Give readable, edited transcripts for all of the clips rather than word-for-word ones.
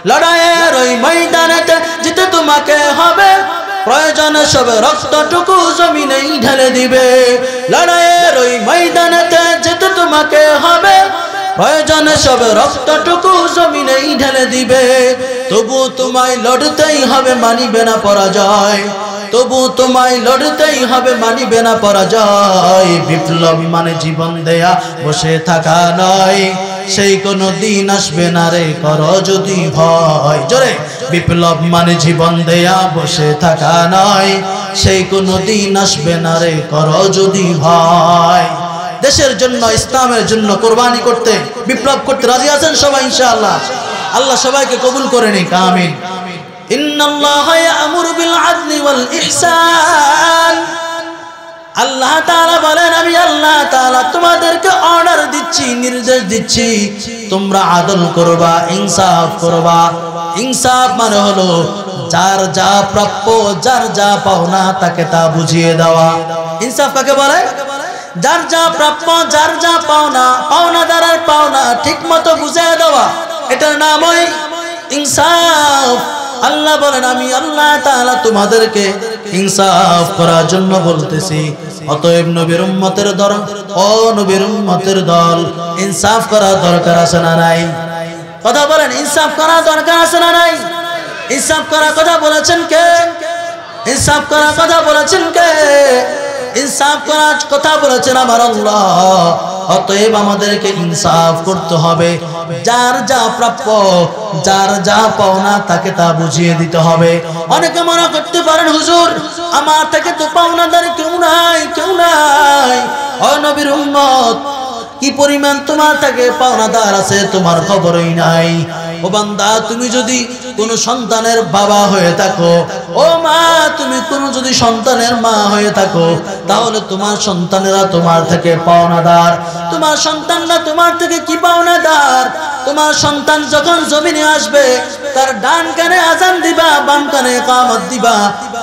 লড়াইয়ের ওই ময়দানেতে জিতে তোমাকে হবে, প্রয়োজনে সব রক্তটুকু জমিনেই ঢেলে দিবে। লড়াইয়ের ওই ময়দানেতে জিতে তোমাকে হবে, প্রয়োজনে সব রক্তটুকু জমিনেই ঢেলে দিবে। তবু তোমায় লড়তেই হবে, মানিবে না পরাজয়। তবু তোমায় লড়তেই হবে, মানিবে না পরাজয়। বিপ্লব মানে জীবন দেয়া, বসে থাকা নয়। সেই কোনো দিন আসবে না রে, করো যদি ভয়। জোরে, বিপ্লব মানে জীবন দেয়া, বসে থাকা নয়। সেই কোনো দিন আসবে না রে, করো যদি ভয়। দেশের জন্য, ইসলামের জন্য কোরবানি করতে, বিপ্লব করতে রাজি আছেন সবাই ইনশাআল্লাহ? আল্লাহ সবাইকে কবুল করে নিক, আমিন। ইন্নাল্লাহা ইয়া'মুরু বিল আদলি ওয়াল ইহসান। আল্লাহ তাআলা বলেন, আমি আল্লাহ তাআলা তোমাদেরকে অর্ডার দিচ্ছি, নির্দেশ দিচ্ছি, তোমরা আদল করবা, ইনসাফ করবা। ইনসাফ মানে হলো যার যা প্রাপ্য, যার যা পাওনা তাকে তা বুঝিয়ে দেওয়া। ইনসাফ কাকে বলে? যার যা প্রাপ্য, যার যা পাওনা, পাওনাদারের পাওনা ঠিক মতো বুঝিয়ে দেওয়া, এটার নামই ইনসাফ। আল্লাহ বলেন, আমি আল্লাহ তাআলা তোমাদেরকে ইনসাফ করার জন্য বলতেছি। অতএব নবীর উম্মতের দল, ও নবীর উম্মতের দল, ইনসাফ করা দরকার আছে না নাই? কথা বলেন, ইনসাফ করা দরকার আছে না নাই? ইনসাফ করার কথা বলেছেন কে? ইনসাফ করার কথা বলেছেন কে? ইনসাফ করার কথা বলেছেন আমার আল্লাহ। অতএব আমাদেরকে ইনসাফ করতে হবে। যার যা প্রাপ্য, যার যা পাওনা তাকে তা বুঝিয়ে দিতে হবে। অনেকে মনে করতে পারেন, হুজুর আমার থেকে তো পাওনাদার কেউ নাই, কেউ নাই। ও নবীর উম্মত, কি পরিমাণ তোমার থেকে পাওনাদার আছে তোমার খবরই নাই। ও বান্দা, তুমি যদি কোন সন্তানের বাবা হয়ে থাকো, ও মা তুমি কোন যদি সন্তানের মা হয়ে থাকো, তাহলে তোমার সন্তানেরা তোমার থেকে পাওনাদার। তোমার সন্তানরা তোমার থেকে কি পাওনাদার? তোমার সন্তান যখন জমিনে আসবে, তার ডান কানে আযান দিবা, বাম কানে ইকামত দিবা।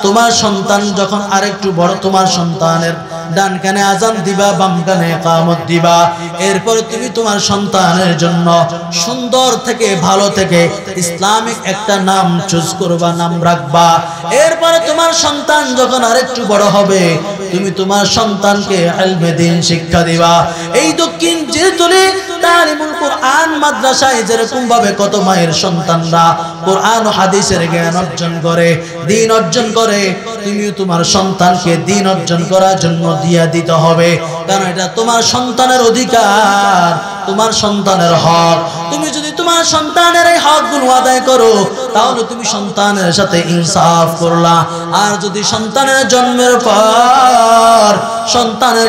তোমার সন্তান যখন আরেকটু বড়, তোমার সন্তানের ডান কানে আযান দিবা, বাম কানে ইকামত দিবা। এরপর তুমি তোমার সন্তানের জন্য সুন্দর থেকে, ভালো থেকে ইসলামিক একটা নাম চুজ করবা, নাম রাখবা। এরপরে তোমার সন্তান যখন আরেকটু বড় হবে, তুমি তোমার সন্তানকে ইলমে দ্বীন শিক্ষা দিবা। এই দক্ষিণ জিরতুলি তালিমুল কোরআন মাদ্রাসায় যেরকম ভাবে কত মায়ের সন্তানরা কোরআন ও হাদিসের জ্ঞান অর্জন করে, দ্বীন অর্জন করে, তুমিও তোমার সন্তানকে দ্বীন অর্জন করার জন্য দিয়া দিতে হবে। কারণ এটা তোমার সন্তানের অধিকার, তোমার সন্তানের হক। তুমি যদি তোমার সন্তানের এই হকগুলো আদায় করো, তাহলে তুমি সন্তানের সাথে ইনসাফ করলা। আর যদি সন্তানের জন্মের পর সন্তানের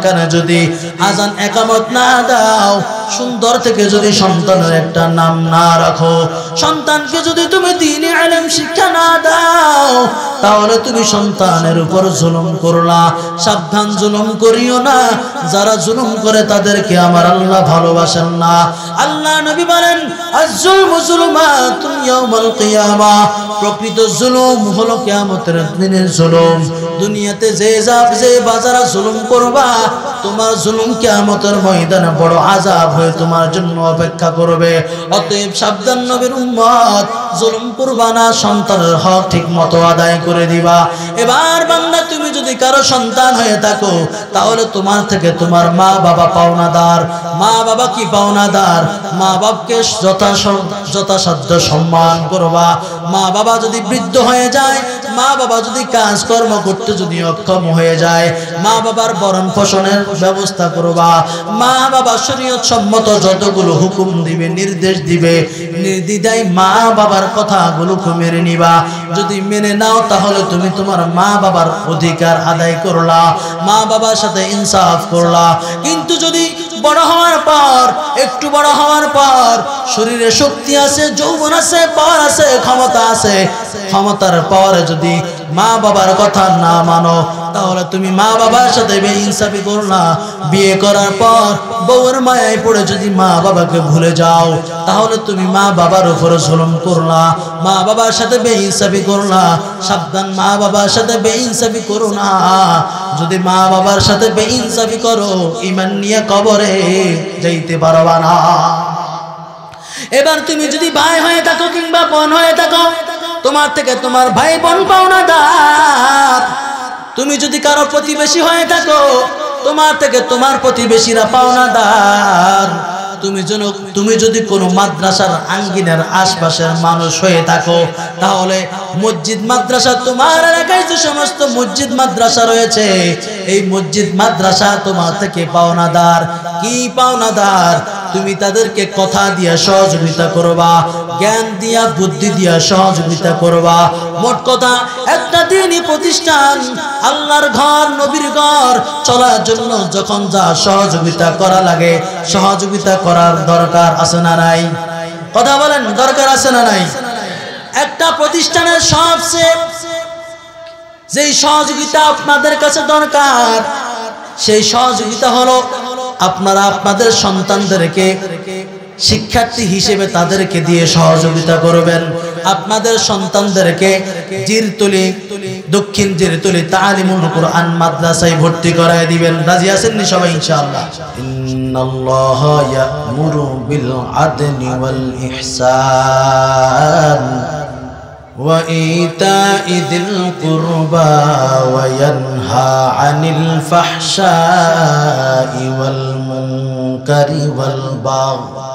কানে যদি আযান ইকামত না দাও, সুন্দর থেকে যদি সন্তানের একটা নাম না রাখো, সন্তানকে যদি তুমি দ্বীনি ইলম শিক্ষা না দাও, তাহলে তুমি সন্তানের উপর জুলুম করলা। সাবধান, জুলুম করিও না। যারা জুলুম করে তাদেরকে আমার আল্লাহ ভালোবাসেন না। আল্লাহ নবী বলেন, আয-যুলমু যুলুমাতুন ইয়াউমাল কিয়ামাহ। প্রকৃত জুলুম হলো কিয়ামতের দিনের জুলুম। দুনিয়াতে যে বাজারা জুলুম করবা, তোমার জুলুম কিয়ামতের ময়দানে বড় আযাব হয়ে তোমার জন্য অপেক্ষা করবে। অতএব সাবধান নবীর উম্মত, জুলুম করবা না, সন্তানের হক ঠিক মতো আদায় করে দিবা। এবার বান্দা, তুমি যদি কারো সন্তান হয়ে থাকো, তাহলে তোমার থেকে তোমার মা বাবা পাওনাদার। মা বাবা কি পাওনাদার? মা বাবাকে যথাসাধ্য সম্মান করবা। মা বাবা যদি বৃদ্ধ হয়ে যায়, মা বাবা যদি কাজকর্ম করতে যদি অক্ষম হয়ে যায়, মা বাবার ভরণ পোষণের ব্যবস্থা করবা। মা বাবা শরীয়ত সম্মত যতগুলো হুকুম দিবে, নির্দেশ দিবে, নির্দ্বিধায় মা বাবার কথাগুলো মেনে নিবা। যদি মেনে নাও, তাহলে তুমি তোমার মা বাবার অধিকার আদায় করলা, মা বাবার সাথে ইনসাফ করলা। কিন্তু যদি বড় হওয়ার পর, একটু বড় হওয়ার পর শরীরে শক্তি আছে, যৌবন আছে, পাওয়ার আছে, ক্ষমতা আছে, ক্ষমতার পরে যদি মা বাবার কথা না মানো, তাহলে তুমি মা বাবার সাথে বেইনসাফি করলা। বিয়ে করার পর বউয়ের মায়ায় পড়ে যদি মা বাবাকে ভুলে যাও, তাহলে তুমি মা বাবার উপর জুলুম করলা, মা বাবার সাথে বেইনসাফি করলা। সাবধান, মা বাবার সাথে বেইনসাফি করো না। যদি মা বাবার সাথে বেইনসাফি করো, ঈমান নিয়ে কবরে যাইতে পারবা না। এবার তুমি যদি ভাই হয়ে থাকো কিংবা বোন হয়ে থাকো, তোমার থেকে তোমার ভাই বোন পাওনাদার। তুমি যদি কারো প্রতিবেশী হয়ে থাকো, তোমার থেকে তোমার প্রতিবেশীরা পাওনাদার। তুমি যদি কোনো মাদ্রাসার আঙ্গিনার আশপাশের মানুষ হয়ে থাকো, তাহলে মসজিদ মাদ্রাসা, তোমার এলাকায় যে সমস্ত মসজিদ মাদ্রাসা রয়েছে, এই মসজিদ মাদ্রাসা তোমার থেকে পাওনাদার। কি পাওনাদার? তুমি তাদেরকে কথা দিয়ে সহযোগিতা করবা, জ্ঞান দিয়া বুদ্ধি দিয়া সহযোগিতা করবা। মোট কথা, একটা দিনই প্রতিষ্ঠান, আল্লাহর ঘর, নবীর ঘর চলার জন্য যখন যা সহযোগিতা করা লাগে, সহযোগিতা করার দরকার আছে না নাই? কথা বলেন, দরকার আছে না নাই? একটা প্রতিষ্ঠানের সবচেয়ে যেই সহযোগিতা আপনাদের কাছে দরকার, সেই সহযোগিতা হলো আপনারা আপনাদের সন্তানদেরকে শিক্ষার্থী হিসেবে তাদেরকে দিয়ে সহযোগিতা করবেন। আপনাদের সন্তানদেরকে জিরতলি, দক্ষিণ জিরতলি তালিমুল কুরআন মাদ্রাসায় ভর্তি করায় দিবেন। রাজি আছেন নি সবাই ইনশাআল্লাহ? ইন্নাল্লাহা ইয়া'মুরু বিল আদলি ওয়াল ইহসান ওয়া ইতা'i যিল কুরবা ওয়া ইয়ানহা আনিল ফাহশাই ওয়াল মুনকারি ওয়াল বাগই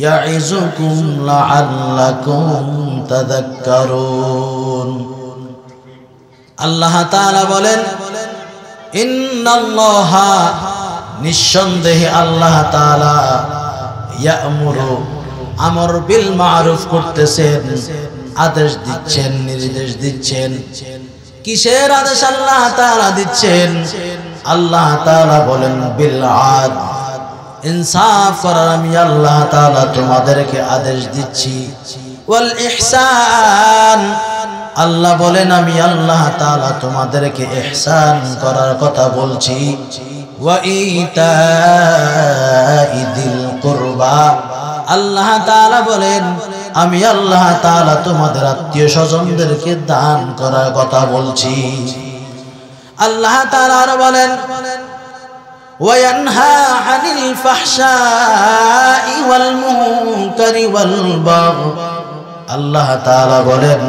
ইয়া'iযুকুম লাআল্লাকুম তাযাক্কারুন। আল্লাহ তাআলা বলেন, ইন্নাল্লাহা, নিঃসন্দেহে আল্লাহ তাআলা, ইয়া'মুরু, আমর বিল মা'রুফ করতেছেন, আদেশ দিচ্ছেন, নির্দেশ দিচ্ছেন। কিসের আদেশ আল্লাহ তাআলা দিচ্ছেন? আল্লাহ তাআলা বলেন, বিল আদল, ইনসাফ করার আমি আল্লাহ তাআলা তোমাদেরকে আদেশ দিচ্ছি। ওয়াল ইহসান, আল্লাহ বলেন আমি আল্লাহ তাআলা তোমাদেরকে ইহসান করার কথা বলছি। ওয়া ইতা'i যিল কুরবা, আল্লাহ তাআলা বলেন আমি আল্লাহ তাআলা তোমাদের আত্মীয় স্বজনদেরকে দান করার কথা বলছি। আল্লাহ তাআলা আরো বলেন, وَيَنْهَى عَنِ الْفَحْشَاءِ وَالْمُنكَرِ وَالْبَغْيِ, আল্লাহ তাআলা বলেন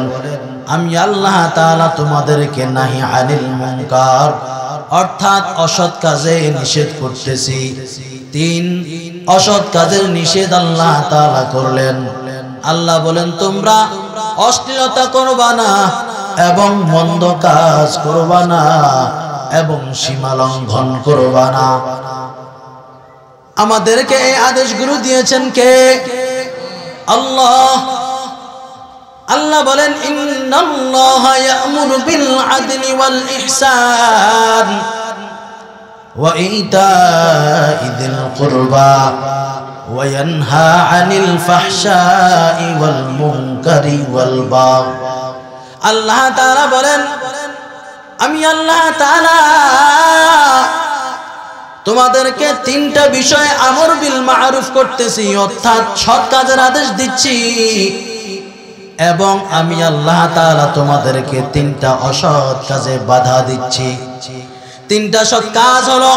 আমি আল্লাহ তাআলা তোমাদেরকে নাহি আনিল মুনকার, অর্থাৎ অসৎ কাজে নিষেধ করতেছি। 3 অসৎ কাজের নিষেধ আল্লাহ তাআলা করলেন। আল্লাহ বলেন তোমরা অশ্লীলতা করবা না এবং মন্দ কাজ করবা না এবং সীমা লঙ্ঘন করবা না। আমাদেরকে এই আদেশগুলো দিয়েছেন কে? আল্লাহ। আল্লাহ বলেন ইন্নাল্লাহা ইয়া'মুরু বিল আদলি ওয়াল ইহসান ওয়া ইতা'i যিল কুরবা ওয়া ইয়ানহা আনিল ফাহশাই ওয়াল মুনকারি ওয়াল বাগই। আল্লাহ তাআলা বলেন আমি আল্লাহ তাআলা তোমাদেরকে 3টা বিষয়ে আমর বিল মা'রুফ করতেছি, অর্থাৎ সৎ কাজের আদেশ দিচ্ছি, এবং আমি আল্লাহ তাআলা তোমাদেরকে 3টা অসৎ কাজে বাধা দিচ্ছি। 3টা সৎ কাজ হলো,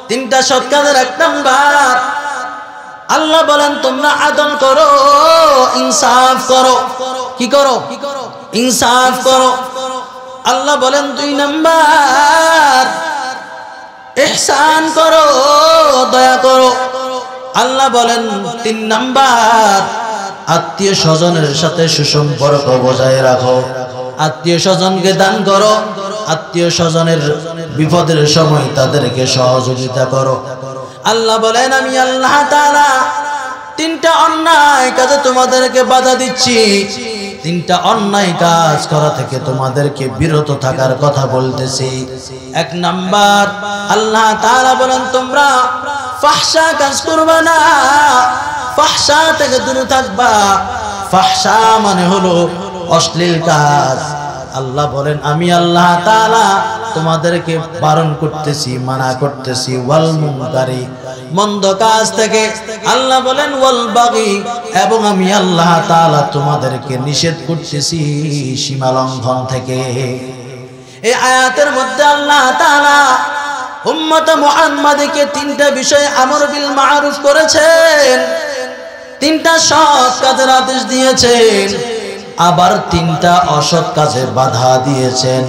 3টা সৎ কাজের 1 নাম্বার আল্লাহ বলেন তোমরা আদল করো, ইনসাফ করো। কি করো? ইনসাফ করো। আল্লাহ বলেন 2 নাম্বার ইহসান করো, দয়া করো। আল্লাহ বলেন 3 নাম্বার আত্মীয় স্বজনের সাথে সুসম্পর্ক বজায় রাখো, আত্মীয় স্বজনকে দান করো, আত্মীয় স্বজনের বিপদের সময় তাদেরকে সহযোগিতা করো। আল্লাহ বলেন আমি আল্লাহ তাআলা 3টা অন্যায় কাজে তোমাদেরকে বাধা দিচ্ছি, 3টা অন্যায় কাজ করা থেকে তোমাদেরকে বিরত থাকার কথা বলতেছি। 1 নাম্বার আল্লাহ তাআলা বলেন তোমরা ফাহশা কাজ করবা না, ফাহশা থেকে দূরে থাকবা। ফাহশা মানে হলো অশ্লীল কাজ। আল্লাহ বলেন আমি আল্লাহ তাআলা তোমাদেরকে বারণ করতেছি, মানা করতেছি। ওয়াল মুনকারি, মন্দ কাজ থেকে। আল্লাহ বলেন ওয়াল বাগি, এবং আমি আল্লাহ তাআলা তোমাদেরকে নিষেধ করতেছি সীমা লঙ্ঘন থেকে। এই আয়াতের মধ্যে আল্লাহ তাআলা উম্মত মুহাম্মাদকে 3টা বিষয়ে আমর বিল মা'রুফ করেছেন। তিনটা সৎ কাজের আদেশ দিয়েছেন, আবার তিনটা অসৎ কাজে বাধা দিয়েছেন।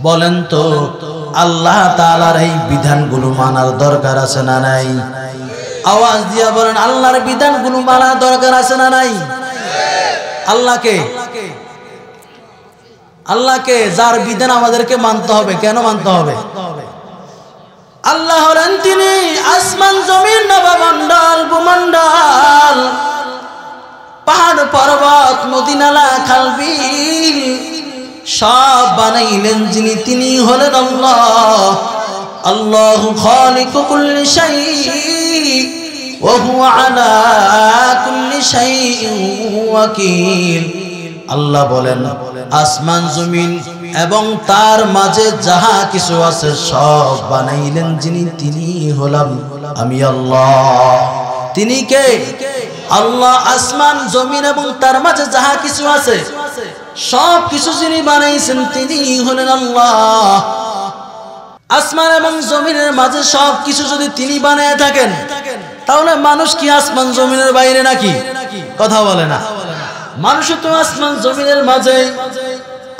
বলেন তো আল্লাহ তাআলার এই বিধানগুলো মানার দরকার আছে না নাই? আওয়াজ দিয়া বলেন আল্লাহর বিধানগুলো মানার দরকার আছে না নাই? আল্লাহকে যার বিধান আমাদেরকে মানতে হবে। কেন মানতে হবে? আল্লাহ হলেন তিনি আসমান জমিন নবমণ্ডল ভূমণ্ডল পাহাড় পর্বত নদী নালা খাল বিল সব বানাইলেন যিনি, তিনি হলেন আল্লাহ। আল্লাহু খালিকু কুল্লি শাই ওয়া হুয়া আলা কুল্লি শাইইন ওয়াকিল। আল্লাহ বলেন আসমান জমিন এবং তার মাঝে যাহা কিছু আছে সব বানাইলেন যিনি, তিনি হলাম আমি আল্লাহ। তিনি কে? আল্লাহ। আসমান জমিন এবং তার মাঝে যাহা কিছু আছে সব কিছু যিনি বানাইছেন তিনি হলেন আল্লাহ। আসমান এবং জমিনের মাঝে সব কিছু যদি তিনি বানায় থাকেন তাহলে মানুষ কি আসমান জমিনের বাইরে নাকি? কথা বলে না। মানুষ তো আসমান জমিনের মাঝে।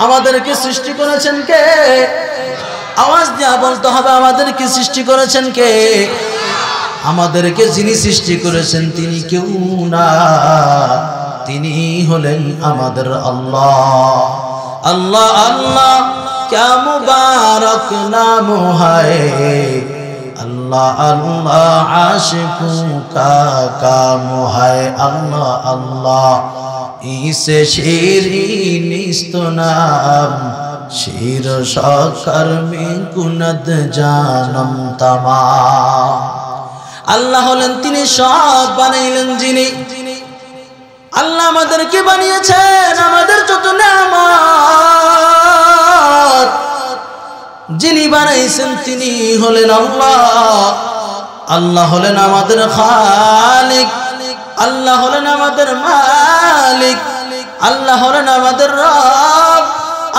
আমাদেরকে সৃষ্টি করেছেন কে? আওয়াজ দিয়া বলতে হবে আমাদেরকে সৃষ্টি করেছেন কে? আমাদেরকে যিনি সৃষ্টি করেছেন তিনি কেউ না, তিনি হলেন আমাদের আল্লাহ। আল্লাহ আল্লাহ क्या मुबारक नाम है, अल्लाह अल्लाह आशिकों का काम है। अल्लाह अल्लाह इसे शीरीन नाम शीर शक्कर में कुनद जानम तमाम। আল্লাহ হলেন তিনি সব বানাইলেন যিনি। আল্লাহ আমাদেরকে বানিয়েছেন, আমাদের যত নেয়ামত যিনি বানাইছেন তিনি হলেন আল্লাহ। আল্লাহ হলেন আমাদের খালিক, আল্লাহ হলেন আমাদের মালিক, আল্লাহ হলেন আমাদের রব,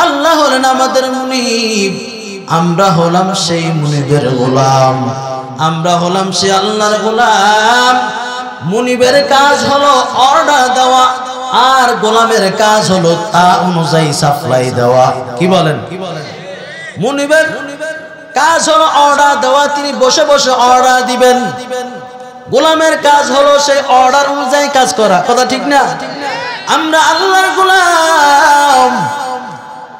আল্লাহ হলেন আমাদের মুনিব। আমরা হলাম সেই মুনিবের গোলাম, আমরা হলাম সে আল্লাহর গোলাম। মুনিবের কাজ হলো অর্ডার দেওয়া, আর গোলামের কাজ হলো তা অনুযায়ী সাপ্লাই দেওয়া। কি বলেন? মুনিবের কাজ হলো অর্ডার দেওয়া, তিনি বসে বসে অর্ডার দিবেন। গোলামের কাজ হলো সেই অর্ডার অনুযায়ী কাজ করা। কথা ঠিক না? আমরা আল্লাহর গোলাম,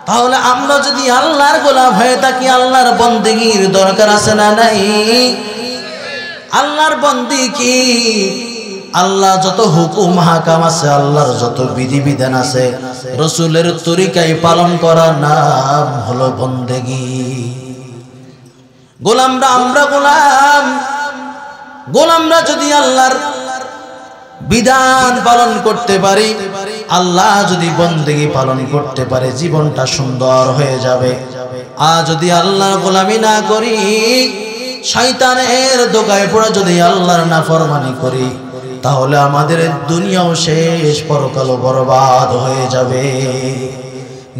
তাহলে আমরা যদি আল্লাহর গোলাম হয়ে থাকি আল্লাহর বন্দেগীর দরকার আছে না নাই? আল্লাহর বন্দি কি? আল্লাহ যত হুকুম হাকাম আছে, আল্লাহর যত বিধিবিধান আছে, রসুলের তরিকায় পালন করার নাম হলো বন্দেগী। গোলামরা আমরা গোলাম, গোলামরা যদি আল্লাহর বিধান পালন করতে পারি, আল্লাহ যদি বন্দেগী পালন করতে পারে, জীবনটা সুন্দর হয়ে যাবে। আর যদি আল্লাহর গোলামি না করি, শয়তানের দোকায় পড়ে যদি আল্লাহর নাফরমানি করি, তাহলে আমাদের দুনিয়াও শেষ, পরকালও বরবাদ হয়ে যাবে।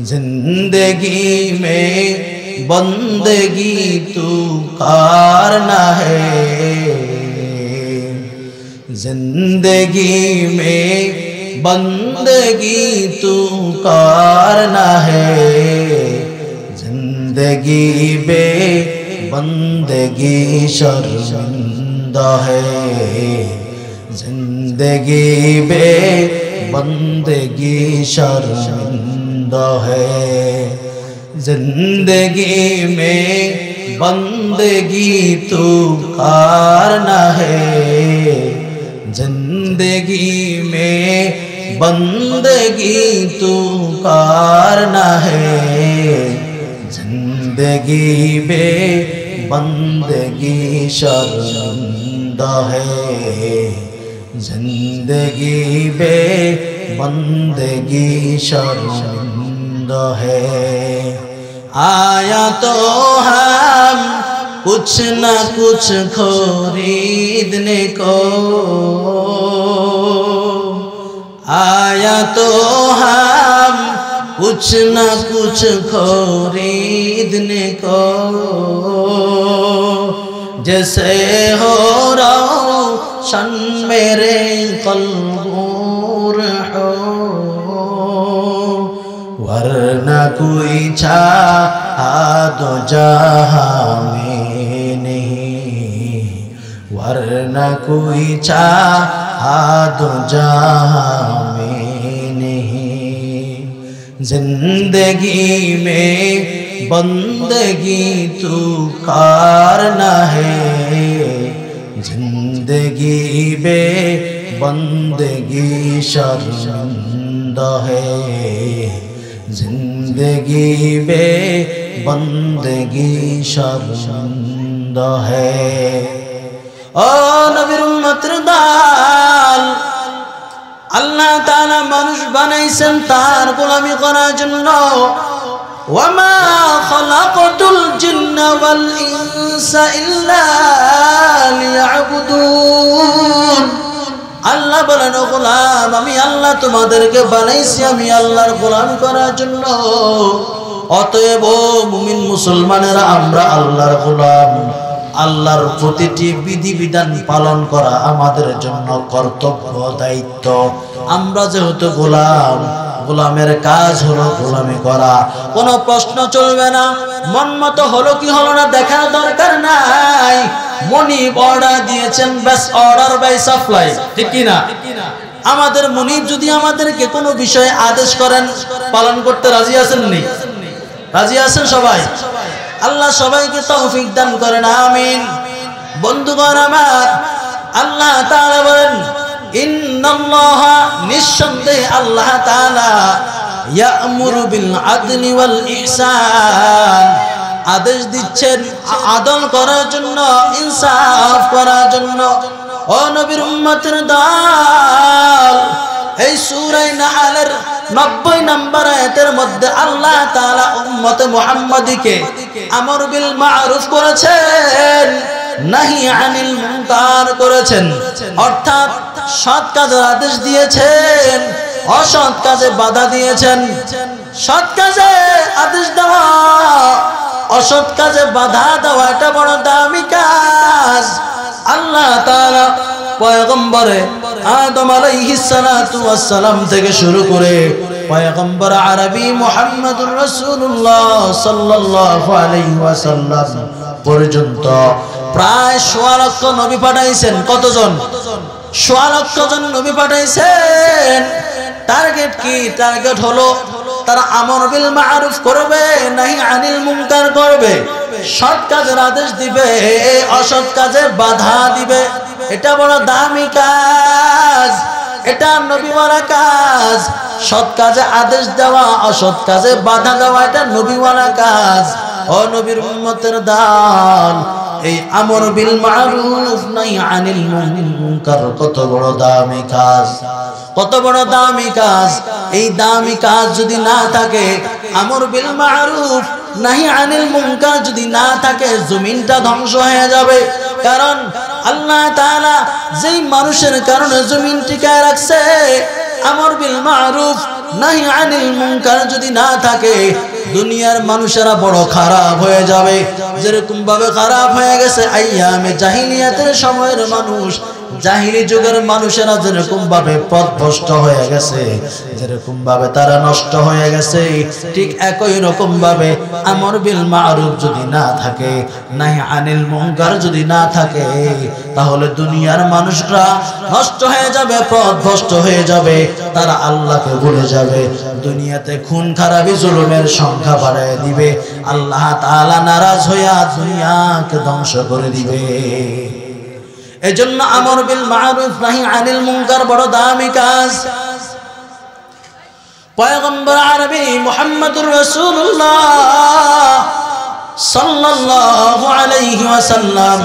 জিন্দেগি মে বন্দেগি তু করনা হে, जिंदगी में बंदगी तू करना है, जिंदगी बे बंदगी शर्मिंदा है, जिंदगी बे बंदगी शर्मिंदा है, जिंदगी में बंदगी तू करना है, जिंदगी में बंदगी तू करना है, जिंदगी में बंदगी शर्मिंदा है, जिंदगी में बंदगी शर्मिंदा है। आया तो हम कुछ न कुछ खरीदने को, आया तो हम कुछ न कुछ खरीदने को, जैसे हो रोशन मेरे कल्ब हो वरना कोई चाहा जहां में नहीं वरना कोई चाहा जहां में नहीं जिंदगी में बंदगी तू करना है जिंदगी बे बंदगी शर्मिंदा है जिंदगी बे बंदगी शर्मिंदा है ओ नबीर उम्मतेर दाल আল্লাহ তাআলা মানুষ বানাইছেন তার গোলামি করার জন্য ওয়ামা খালাকাতুল জিন্না ওয়াল ইনসা ইল্লা লিয়াবুদুন আল্লাহ বলেন ও গোলাম আমি আল্লাহ তোমাদেরকে বানাইছি আমি আল্লাহর গোলামি করার জন্য অতএব মুমিন মুসলমানেরা আমরা আল্লাহর গোলাম আল্লাহর প্রতিটি বিধিবিধান পালন করা আমাদের জন্য কর্তব্য দায়িত্ব আমরা যেহেতু গোলাম গোলামের কাজ হলো গোলামি করা কোনো প্রশ্ন চলবে না মন মতো হলো কি হলো না দেখার দরকার নাই মনিব অর্ডার দিয়েছেন বাস অর্ডার বাই সাপ্লাই ঠিক কি না আমাদের মনিব যদি আমাদেরকে কোনো বিষয়ে আদেশ করেন পালন করতে রাজি আছেন নি রাজি আছেন সবাই আল্লাহ সবাইকে তৌফিক দান করেন আমিন বন্ধুগণ আমার আল্লাহ তাআলা বলেন ইন্নাল্লাহা নিঃসন্দেহে আল্লাহ তাআলা ইয়া'মুরু বিল আদলি ওয়াল ইহসান আদেশ দিচ্ছেন আদল করার জন্য ইনসাফ করার জন্য ও নবীর উম্মতের দল এই সূরা নাহলের 90 নম্বর আয়াতের মধ্যে আল্লাহ তাআলা উম্মতে মুহাম্মাদীকে আমর বিল মারুফ করেছেন নাহি আনিল মুনকার করেছেন অর্থাৎ সৎ কাজের আদেশ দিয়েছেন অসৎ কাজে বাধা দিয়েছেন সৎ কাজে আদেশ দেওয়া অসৎ কাজে বাধা দেওয়া এটা বড় দামি কাজ আল্লাহ তাআলা পয়গম্বরে আদম আলাইহিস সালাতু ওয়াস সালাম থেকে শুরু করে পয়গম্বর আরবি মুহাম্মদুর রাসূলুল্লাহ সাল্লাল্লাহু আলাইহি ওয়াসাল্লাম পর্যন্ত প্রায় 16 লক্ষ নবী পাঠাইছেন কতজন 16 লক্ষ জন নবী পাঠাইছেন টার্গেট কি টার্গেট হলো তারা আমর বিল মারুফ করবে নাহি আনিল মুনকার করবে সৎ কাজের আদেশ দিবে অসৎ কাজে বাধা দিবে এটা বড় দামি কাজ এটা নবীওয়ালা কাজ সৎ কাজে আদেশ দেওয়া অসৎ কাজে বাধা দেওয়া এটা নবীওয়ালা কাজ ও নবীর উম্মতের দল এই আমর বিল মারুফ নাহি আনিল মুনকার কত বড় দামি কাজ কত বড় দামি কাজ এই দামি কাজ যদি না থাকে আমর বিল মারুফ নাহি আনিল মুনকার যদি না থাকে জমিনটা ধ্বংস হয়ে যাবে কারণ আল্লাহ তাআলা যেই মানুষের কারণে জমিন টিকায় রাখছে আমর বিল মারুফ নাহি আনিল মুনকার যদি না থাকে দুনিয়ার মানুষেরা বড় খারাপ হয়ে যাবে যেরকম ভাবে খারাপ হয়ে গেছে আইয়ামে জাহিলিয়াতের সময়ের মানুষ জাহিলি যুগের মানুষেরা যেরকম ভাবে পথভ্রষ্ট হয়ে গেছে যেরকম ভাবে তারা নষ্ট হয়ে গেছে ঠিক একই রকম ভাবে আমর বিল মারুফ যদি না থাকে নাহি আনিল মুনকার যদি না থাকে তাহলে দুনিয়ার মানুষরা নষ্ট হয়ে যাবে পথভ্রষ্ট হয়ে যাবে তারা আল্লাহকে ভুলে যাবে দুনিয়াতে খুন খারাপি জুলুমের সংখ্যা বাড়ায় দিবে আল্লাহ তাআলা নারাজ হইয়া দুনিয়াকে ধ্বংস করে দিবে এজন্য আমর বিল মারুফ নাহি আনিল মুনকার বড় দামি কাজ পয়গম্বর আরবি মুহাম্মদুর রাসূলুল্লাহ সাল্লাল্লাহু আলাইহি ওয়াসাল্লাম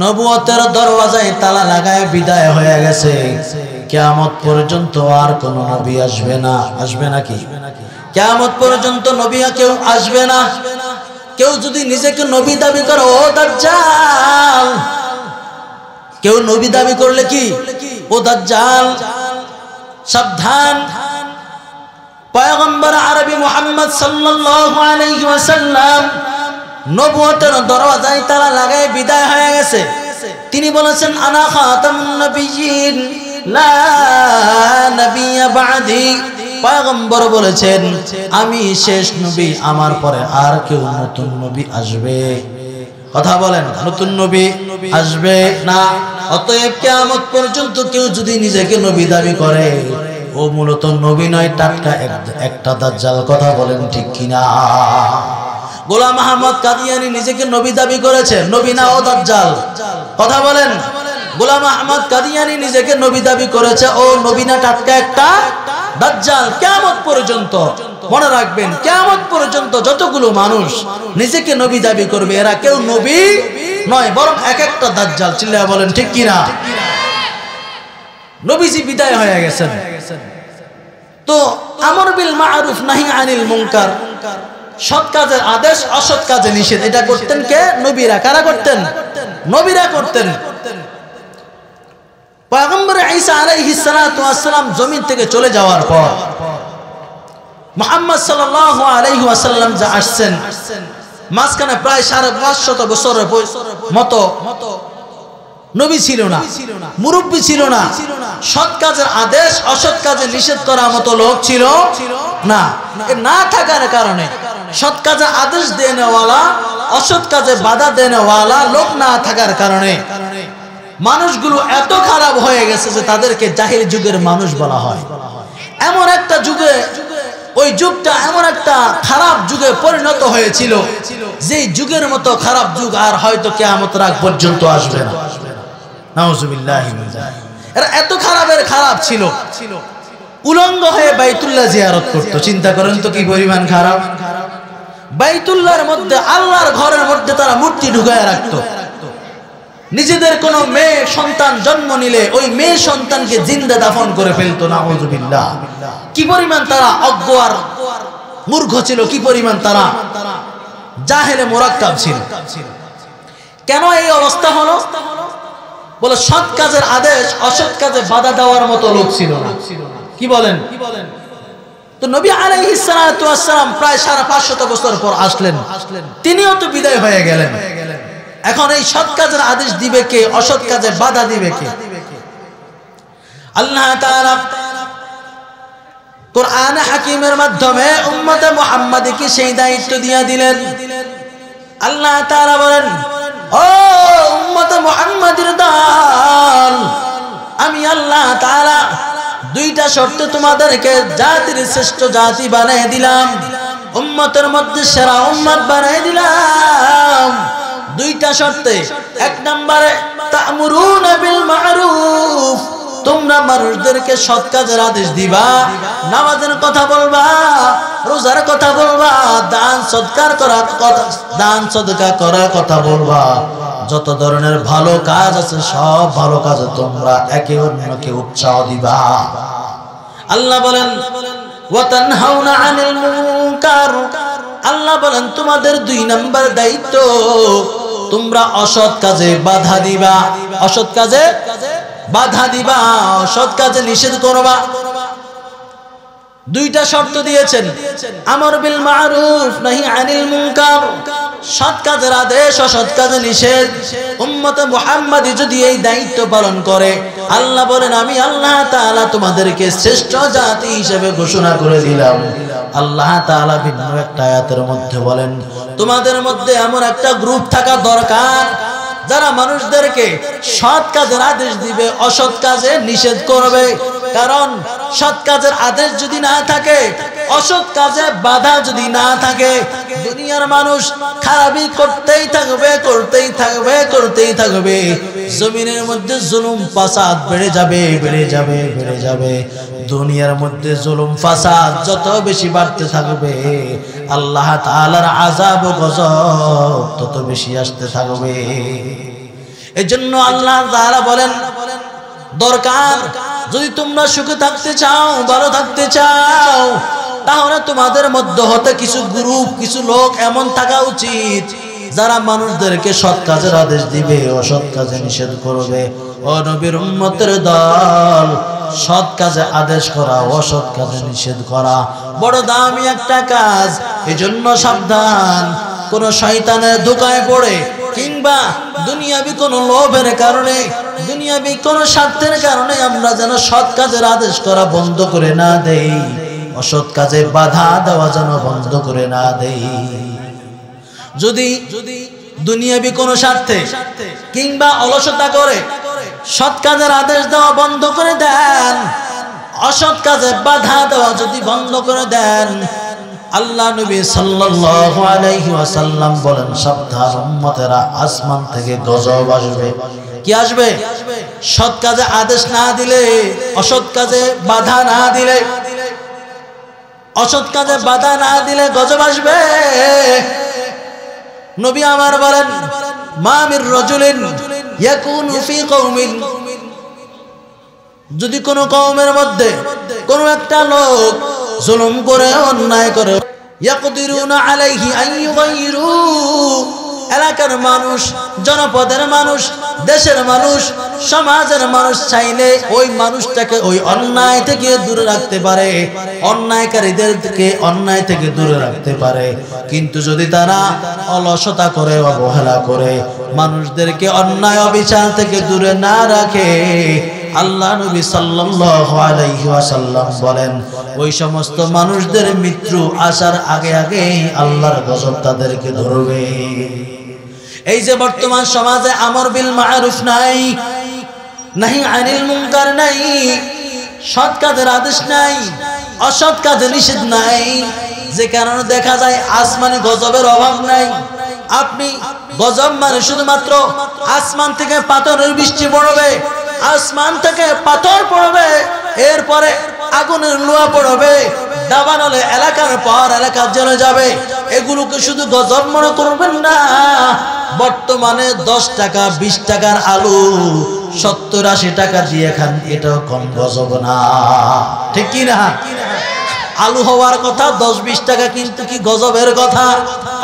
নবুয়তের দরওয়াজায় তালা লাগায় বিদায় হয়ে গেছে কিয়ামত পর্যন্ত আর কোন নবী আসবে না আসবে নাকি কিয়ামত পর্যন্ত নবী কেউ আসবে না কেউ যদি নিজেকে নবী দাবি করে ও দাজ্জাল কেউ নবী দাবি করলে কি ও দাজ্জাল সাবধান পয়গম্বর আরবি মুহাম্মদ সাল্লাল্লাহু আলাইহি ওয়াসাল্লাম নবুয়তের দরওয়াজায় তালা লাগায় বিদায় হয়ে গেছে তিনি বলেছেন আনা খাতামুন নবিয়্যিন লা বা'দি, পয়গম্বর বলেছেন আমি শেষ নবী, আমার পরে আর কেউ নতুন নবী আসবে। কথা বলেন, নতুন নবী আসবে না। অতএব কিয়ামত পর্যন্ত কেউ যদি নিজেকে নবী দাবি করে, ও মূলত নবী নয়, টাটকা একটা দাজ্জাল। কথা বলেন ঠিক কিনা? গোলাম আহমদ কাদিয়ানী নিজেকে নবী দাবি করেছে, নবী না ও দাজ্জাল? কথা বলেন। গোলাম আহমদ কাদিয়ানী নিজেকে নবী দাবি করেছে, ও নবী না টাটকা একটা দাজ্জাল? কিয়ামত পর্যন্ত মনে রাখবেন, কিয়ামত পর্যন্ত যতগুলো মানুষ নিজেকে নবী দাবি করবে, এরা কেউ নবী নয়, বরং এক একটা দাজ্জাল। চিল্লায়া বলেন ঠিক কিনা? নবীজি বিদায় হয়ে গেছেন। তো আমর বিল মারুফ নাহি আনিল মুনকার, সৎ কাজের আদেশ, অসৎ কাজে নিষেধ, এটা করতেন কে? নবীরা। কারা করতেন? নবীরা করতেন। পয়গম্বর ঈসা আলাইহিস সালাতু ওয়াস সালাম জমিন থেকে চলে যাওয়ার পর মুহাম্মদ সাল্লাল্লাহু আলাইহি ওয়াসাল্লাম যা আসছেন, মাঝখানে প্রায় 550 বছরের মতো নবী ছিল না, মুরব্বী ছিল না, সৎ কাজের আদেশ অসৎ কাজে নিষেধ করার মতো লোক ছিল না। না থাকার কারণে, সৎ কাজে আদেশ দেনেওয়ালা অসৎ কাজে বাধা দেনেওয়ালা লোক না থাকার কারণে মানুষগুলো এত খারাপ হয়ে গেছে যে তাদেরকে জাহিল যুগের মানুষ বলা হয়। এমন একটা যুগে, ওই যুগটা এমন একটা খারাপ যুগে পরিণত হয়েছিল, যে যুগের মতো খারাপ যুগ আর হয়তো কিয়ামতের আগ পর্যন্ত আসবে না। নাউজুবিল্লাহি মিন যালিক। এরা এত খারাপের খারাপ ছিল, উলঙ্গ হয়ে বাইতুল্লাহ জিয়ারত করত। চিন্তা করেন তো কি পরিমাণ খারাপ। বাইতুল্লাহর মধ্যে, আল্লাহর ঘরের মধ্যে তারা মূর্তি ঢুকায় রাখতো। নিজেদের কোনো মেয়ে সন্তান জন্ম নিলে ওই মেয়ে সন্তানকে জিন্দা দাফন করে ফেলতো। নাউজুবিল্লাহ। কি পরিমাণ তারা অজ্ঞ আর মূর্খ ছিল, কি পরিমাণ তারা জাহেলে মুরাক্কাব ছিল। কেন এই অবস্থা হলো? বলে সৎ কাজের আদেশ অসৎ কাজে বাধা দেওয়ার মতো লোক ছিল না। কি বলেন? তো নবী আলাইহিস সালাতু ওয়াস সালাম প্রায় 550 বছর পর আসলেন, তিনিও তো বিদায় হয়ে গেলেন। এখন এই সৎ কাজের আদেশ দিবে কে, অসৎ কাজে বাধা দিবে কে? আল্লাহ তাআলা কোরআন হাকিমের মাধ্যমে উম্মতে মুহাম্মাদীকে সেই দায়িত্ব দিয়ে দিলেন। আল্লাহ তাআলা বলেন, ও উম্মতে মুহাম্মাদীর দল, আমি আল্লাহ তাআলা দুইটা শর্তে তোমাদেরকে জাতির শ্রেষ্ঠ জাতি বানিয়ে দিলাম, উম্মতের মধ্যে সেরা উম্মত বানিয়ে দিলাম। দুইটা শর্তে। এক নম্বরে তা'মুরুনা বিল মা'রুফ, তোমরা মানুষদেরকে সৎ কাজের আদেশ দিবা, নামাজের কথা বলবা, রোজার কথা বলবা, দান সদকা করার কথা বলবা। যত ধরনের ভালো কাজ আছে সব ভালো কাজে তোমরা একে অন্যকে উৎসাহ দিবা। আল্লাহ বলেন ওয়া তানহাউনা আনিল মুনকার, আল্লাহ বলেন তোমাদের 2 নম্বর দায়িত্ব, তোমরা অসৎ কাজে বাধা দিবা। অসৎ কাজে বাধা দিবা, অসৎ কাজে নিষেধ করবা। দুইটা শর্ত দিয়েছেন, আমর বিল মারুফ নাহি আনিল মুনকার, সৎ কাজের আদেশ অসৎ কাজে নিষেধ। উম্মতে মুহাম্মাদী যদি এই দায়িত্ব পালন করে, আল্লাহ বলেন আমি আল্লাহ তাআলা তোমাদেরকে শ্রেষ্ঠ জাতি হিসেবে ঘোষণা করে দিলাম। আল্লাহ তাআলা ভিন্ন একটা আয়াতের মধ্যে বলেন, তোমাদের মধ্যে এমন একটা গ্রুপ থাকা দরকার যারা মানুষদেরকে সৎ কাজের আদেশ দিবে, অসৎ কাজে নিষেধ করবে। কারণ সৎ কাজের আদেশ যদি না থাকে, অসৎ কাজে বাধা যদি না থাকে, দুনিয়ার মানুষ খারাপি করতেই থাকবে, করতেই থাকবে, করতেই থাকবে। জমিনের মধ্যে জুলুম ফাসাদ বেড়ে যাবে, বেড়ে যাবে, বেড়ে যাবে। দুনিয়ার মধ্যে জুলুম ফাসাদ যত বেশি বাড়তে থাকবে, আল্লাহ তাআলার আযাব ও গজব তত বেশি আসতে থাকবে। এজন্য আল্লাহ তাআলা বলেন, দরকার যদি তোমরা সুখে থাকতে চাও, ভালো থাকতে চাও, তাহলে তোমাদের মধ্যে হতে কিছু গ্রুপ, কিছু লোক এমন থাকা উচিত যারা মানুষদেরকে সৎ কাজের আদেশ দিবে, অসৎ কাজে নিষেধ করবে। ও নবীর উম্মতের দল, সৎ কাজে আদেশ করা, অসৎ কাজে নিষেধ করা বড় দামি একটা কাজ। এজন্য সাবধান, কোন শয়তানের ধোঁকায় পড়ে কিংবা দুনিয়াবি কোন লোভের কারণে দুনিয়াবি কোন স্বার্থের কারণে আমরা যেন সৎ কাজের আদেশ করা বন্ধ করে না দেই, অসৎ কাজে বাধা দেওয়া যেন বন্ধ করে না দেই। যদি দুনিয়াবি কোন স্বার্থে কিংবা অলসতা করে সৎ কাজের আদেশ দেওয়া বন্ধ করে দেন, অসৎ কাজে বাধা দেওয়া যদি বন্ধ করে দেন, আল্লাহ নবী সাল্লাল্লাহু আলাইহি ওয়াসাল্লাম বলেন, সাবধান উম্মতেরা, আসমান থেকে গজব আসবে। কি আসবে? সৎ কাজে আদেশ না দিলে, অসৎ কাজে বাধা না দিলে, অসৎ কাজে বাধা না দিলে গজব আসবে। নবী আমার বলেন, মা মির রাজুলিন ইয়াকুনু ফি কওমিন, যদি কোন কওমের মধ্যে কোন একটা লোক জুলুম করে, অন্যায় করে, ইয়াকদিরুনা আলাইহি আন ইউগাইরু, এলাকার মানুষ, জনপদের মানুষ, দেশের মানুষ, সমাজের মানুষ চাইলে ওই মানুষটাকে ওই অন্যায় থেকে দূরে রাখতে পারে, অন্যায়কারীদেরকে অন্যায় থেকে দূরে রাখতে পারে। কিন্তু যদি তারা অলসতা করে, অবহেলা করে, মানুষদেরকে অন্যায় অবিচার থেকে দূরে না রাখে, আল্লাহ নবী সাল্লাল্লাহু আলাইহি ওয়াসাল্লাম বলেন, ওই সমস্ত মানুষদের মৃত্যু আসার আগে আগে আল্লাহর গজব তাদেরকে ধরবে। এই যে বর্তমান সমাজে আমর বিল মারুফ নাই, নাহি আনিল মুনকার নাই, সৎ কাজের আদেশ নাই, অসৎ কাজে নিষেধ নাই, যে কারণে দেখা যায় আসমানি গজবের অভাব নাই। আপনি গজব মানে শুধুমাত্র আসমান থেকে পাথরের বৃষ্টি পড়বে, আসমান থেকে পাথর পড়বে, এরপরে আগুনের লোয়া পড়বে, দাবানলে এলাকার পর এলাকা জ্বলে যাবে, এগুলোকে শুধু গজব মনে করবেন না। বর্তমানে 10 টাকা 20 টাকার আলু 70-80 টাকা দিয়ে খান, এটাও কম গজব না, ঠিক কি না? আলু হওয়ার কথা 10-20 টাকা, কিন্তু কি গজবের কথা,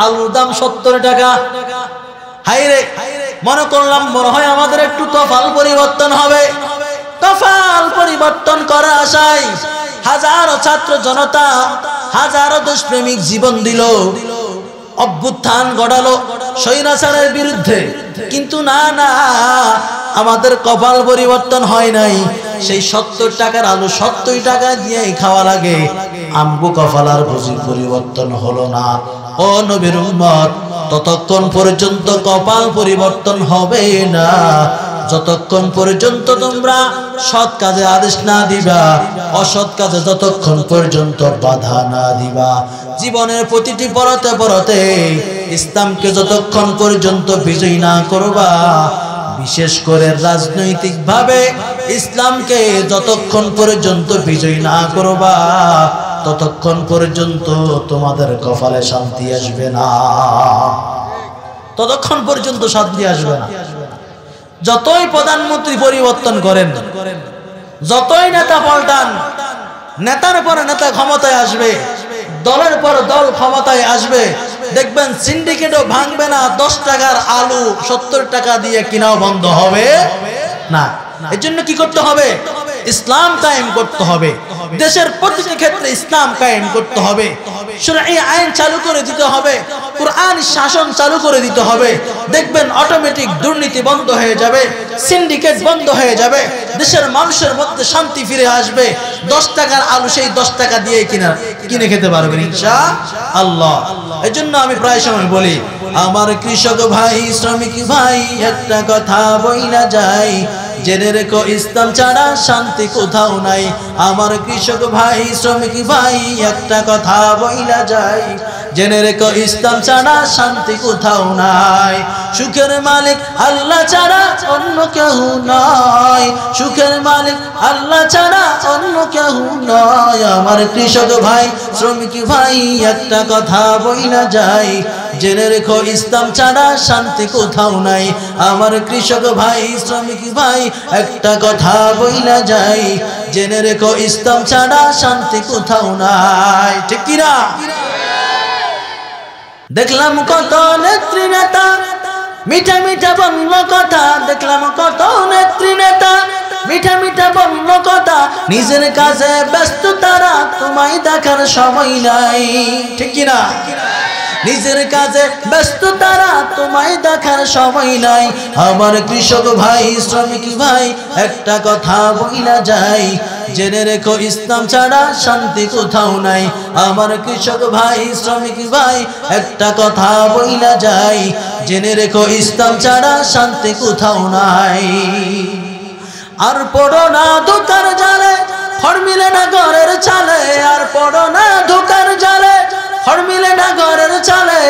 আলুর দাম 70 টাকা। হাইরে, মনে করলাম মনে হয় আমাদের একটু কপাল পরিবর্তন হবে। কপাল পরিবর্তন করার আশায় হাজারো ছাত্র জনতা, হাজারো দেশপ্রেমিক জীবন দিল, অভ্যুত্থান ঘটালো স্বৈরাচারের বিরুদ্ধে, কিন্তু না না, আমাদের কপাল পরিবর্তন হয় নাই। সেই 70 টাকার আলু 70 টাকা দিয়েই খাওয়া লাগে, আমগো কপাল আর বুঝি পরিবর্তন হলো না। ও নবীর উম্মত, ততক্ষণ পর্যন্ত কপাল পরিবর্তন হবে না যতক্ষণ পর্যন্ত তোমরা সৎ কাজে আদেশ না দিবা, অসৎ কাজে যতক্ষণ পর্যন্ত বাধা না দিবা। জীবনের প্রতিটি পরতে পরতে ইসলামকে যতক্ষণ পর্যন্ত বিজয়ী না করবা, বিশেষ করে রাজনৈতিক ভাবে ইসলামকে যতক্ষণ পর্যন্ত বিজয়ী না করবা, ততক্ষণ পর্যন্ত তোমাদের কপালে শান্তি আসবে না, ততক্ষণ পর্যন্ত শান্তি আসবে না। যতই প্রধানমন্ত্রী পরিবর্তন করেন, যতই নেতা পাল্টান, নেতার পর নেতা ক্ষমতায় আসবে, দলের পর দল ক্ষমতায় আসবে, দেখবেন সিন্ডিকেটও ভাঙবে না, 10 টাকার আলু 70 টাকা দিয়ে কিনাও বন্ধ হবে না। এর জন্য কি করতে হবে? ইসলাম কায়েম করতে হবে, দেশের প্রতিটি ক্ষেত্রে ইসলাম কায়েম করতে হবে, শরঈ আইন চালু করে দিতে হবে, কুরআনী শাসন চালু করে দিতে হবে। দেখবেন অটোমেটিক দুর্নীতি বন্ধ হয়ে যাবে, সিন্ডিকেট বন্ধ হয়ে যাবে, দেশের মানুষের মধ্যে শান্তি ফিরে আসবে। 10 টাকার আলু সেই 10 টাকা দিয়ে কিনে খেতে পারবেন ইনশাআল্লাহ। এই জন্য আমি প্রায় সময় বলি, আমার কৃষক ভাই, শ্রমিক ভাই, একটা কথা বইলা যায়, জেনে রেখো ইসলাম ছাড়া শান্তি কোথাও নাই। আমার কৃষক ভাই, শ্রমিক ভাই, একটা কথা বইলা যায়, জেনে রেখো ইসলাম ছাড়া শান্তি কোথাও নাই। সুখের মালিক আল্লাহ ছাড়া অন্য কেউ নয়, সুখের মালিক আল্লাহ ছাড়া অন্য কেউ নয়। আমার কৃষক ভাই, শ্রমিক ভাই, একটা কথা বইলা যায়, জেনে রেখো ইসলাম ছাড়া শান্তি কোথাও নাই। আমার কৃষক ভাই, শ্রমিক ভাই, একটা কথা বইলা যায়, জেনে রেখো ইসলাম ছাড়া শান্তি কোথাও নাই, ঠিক কি না? দেখলাম কত নেত্রী নেতা মিঠা মিঠা বলল কথা, দেখলাম কত নেত্রী নেতা মিঠা মিঠা বলল কথা, নিজের কাজে ব্যস্ত তারা, তোমায় দেখার সময় নাই, ঠিক কি না? নিজের কাজে ব্যস্ত তারা, তোমায় দেখার সময় নাই। আমার কৃষক ভাই, শ্রমিক ভাই, একটা কথা বইলা যায়, জেনে রেখো ইসলাম ছাড়া শান্তি কোথাও নাই। আমার কৃষক ভাই, শ্রমিক ভাই, একটা কথা বইলা যায়, জেনে রেখো ইসলাম ছাড়া শান্তি কোথাও নাই। আর পড়ো না ধোঁকার জালে, ফড় মিলে না ঘরের চালে। আর পড়ো না ধোঁকার জালে, ফড় মিলে না ঘরের চালে।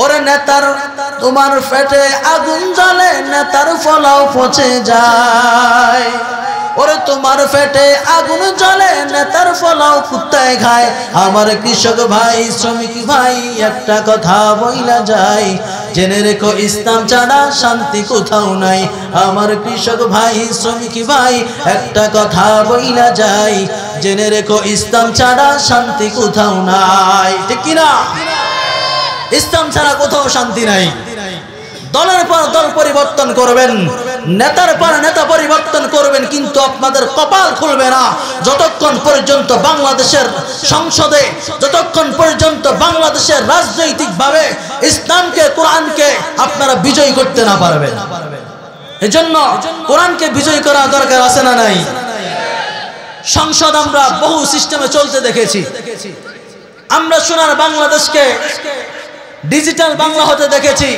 ওরে নেতার তোমার পেটে আগুন জ্বলে, নেতার ফলাও পচে যায়। ওরে তোমার পেটে আগুন জ্বলে, নেতার ফলাও কুত্তায় খায়। আমার কৃষক ভাই, শ্রমিক ভাই, একটা কথা বইলা যায়, জেনে রেখো ইসলাম ছাড়া শান্তি কোথাও নাই। আমার কৃষক ভাই, শ্রমিক ভাই, একটা কথা বইলা যায়, জেনে রেখো ইসলাম ছাড়া শান্তি কোথাও নাই। ঠিক কিনা? ইসলাম ছাড়া কোথাও শান্তি নাই। দলের পর দল পরিবর্তন করবেন, নেতার পর নেতা পরিবর্তন করবেন, কিন্তু আপনাদের কপাল খুলবে না যতক্ষণ পর্যন্ত বাংলাদেশের সংসদে, যতক্ষণ পর্যন্ত বাংলাদেশের রাজনৈতিকভাবে ইসলামকে, কোরআনকে আপনারা বিজয় করতে না পারবেন। এজন্য কোরআনকে বিজয় করা দরকার আছে না নাই? সংসদ আমরা বহু সিস্টেমে চলতে দেখেছি। আমরা সোনার বাংলাদেশকে ডিজিটাল বাংলা হতে দেখেছি,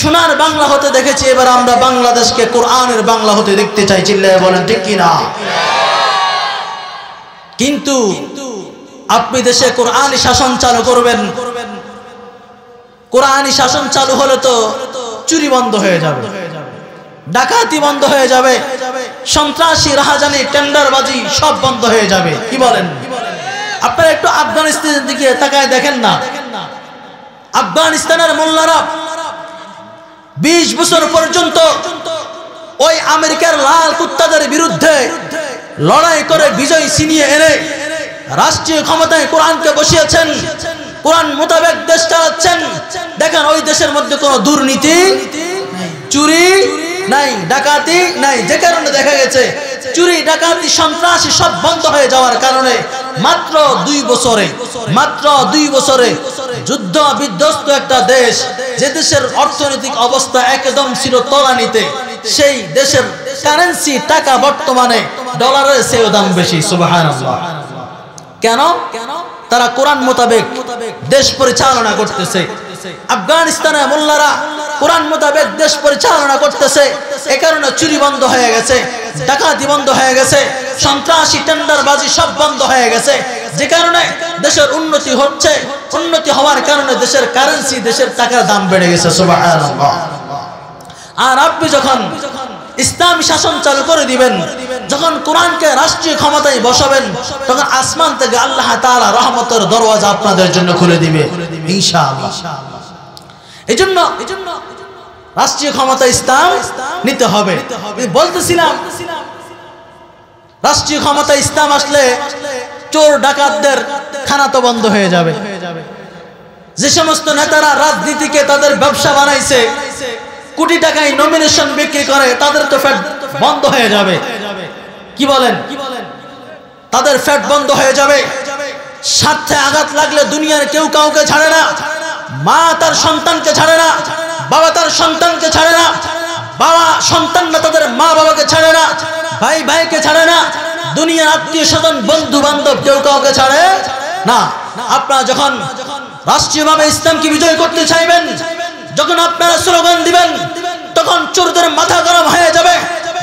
সোনার বাংলা হতে দেখেছি। এবার আমরা বাংলাদেশকে কোরআনের বাংলা হতে দেখতে চাই। চিল্লায়ে বলেন ঠিক কিনা? কিন্তু আপনি দেশে কোরআনি শাসন চালু করবেন, কোরআনি শাসন চালু হলে তো চুরি বন্ধ হয়ে যাবে, ডাকাতি বন্ধ হয়ে যাবে, সন্ত্রাসী, রাহাজানি, টেন্ডারবাজি সব বন্ধ হয়ে যাবে। কি বলেন? আপনারা একটু আফগানিস্তানের দিকে তাকায় দেখেন না। আফগানিস্তানের মোল্লারা 20 বছর পর্যন্ত ওই আমেরিকার লাল কুত্তাদের বিরুদ্ধে লড়াই করে বিজয় ছিনিয়ে এনে রাষ্ট্রীয় ক্ষমতায় কোরআনকে বসিয়েছেন, কোরআন মোতাবেক দেশ চালাচ্ছেন। দেখেন ওই দেশের মধ্যে কোনো দুর্নীতি, চুরি নাই, ডাকাতি নাই। যে কারণে দেখা গেছে চুরি, ডাকাতি, সন্ত্রাসী সব বন্ধ হয়ে যাওয়ার কারণে মাত্র 2 বছরে যুদ্ধ বিধ্বস্ত একটা দেশ, যে দেশের অর্থনৈতিক অবস্থা একদম ছিল তলানিতে, সেই দেশের কারেন্সি টাকা বর্তমানে ডলারের চেয়েও দাম বেশি। সুবহানাল্লাহ। কেন? তারা কোরআন মোতাবেক দেশ পরিচালনা করতেছে। আফগানিস্তানের মোল্লারা কোরআন মোতাবেক দেশ পরিচালনা করতেছে। এ কারণে চুরি বন্ধ হয়ে গেছে, ডাকাতি বন্ধ হয়ে গেছে, সন্ত্রাসী, টেন্ডারবাজি সব বন্ধ হয়ে গেছে। যে কারণে দেশের উন্নতি হচ্ছে। উন্নতি হওয়ার কারণে দেশের কারেন্সি, দেশের টাকার দাম বেড়ে গেছে। সুবহানাল্লাহ। আর আপনি যখন ইসলামী শাসন চালু করে দিবেন, যখন কোরআনকে রাষ্ট্রীয় ক্ষমতায় বসাবেন, তখন আসমান থেকে আল্লাহ তাআলা রহমতের দরওয়াজা আপনাদের জন্য খুলে দিবে ইনশাআল্লাহ। এজন্য রাষ্ট্রীয় ক্ষমতা ইসলাম নিতে হবে। বলতেছিলাম রাষ্ট্রীয় ক্ষমতা ইসলাম আসলে চোর ডাকাতদের খানা তো বন্ধ হয়ে যাবে। যে সমস্ত নেতারা রাজনীতিকে তাদের ব্যবসা বানাইছে, কোটি টাকায় নমিনেশন বিক্রি করে, তাদের তো ফ্যাট বন্ধ হয়ে যাবে। কি বলেন? তাদের ফ্যাট বন্ধ হয়ে যাবে। স্বার্থে আঘাত লাগলে দুনিয়ার কেউ কাউকে ছাড়ে না। মা তার সন্তানকে ছাড়ে না, বাবা তার সন্তানকে ছাড়ে না, বাবা সন্তানরা তাদের মা বাবাকে ছাড়ে না, ভাই ভাইকে ছাড়ে না, দুনিয়ার আত্মীয় স্বজন, বন্ধু বান্ধব কেউ কাউকে ছাড়ে না। আপনারা যখন রাষ্ট্রীয়ভাবে ইসলামকে বিজয় করতে চাইবেন, যখন আপনারা স্লোগান দিবেন, তখন চোরদের মাথা গরম হয়ে যাবে,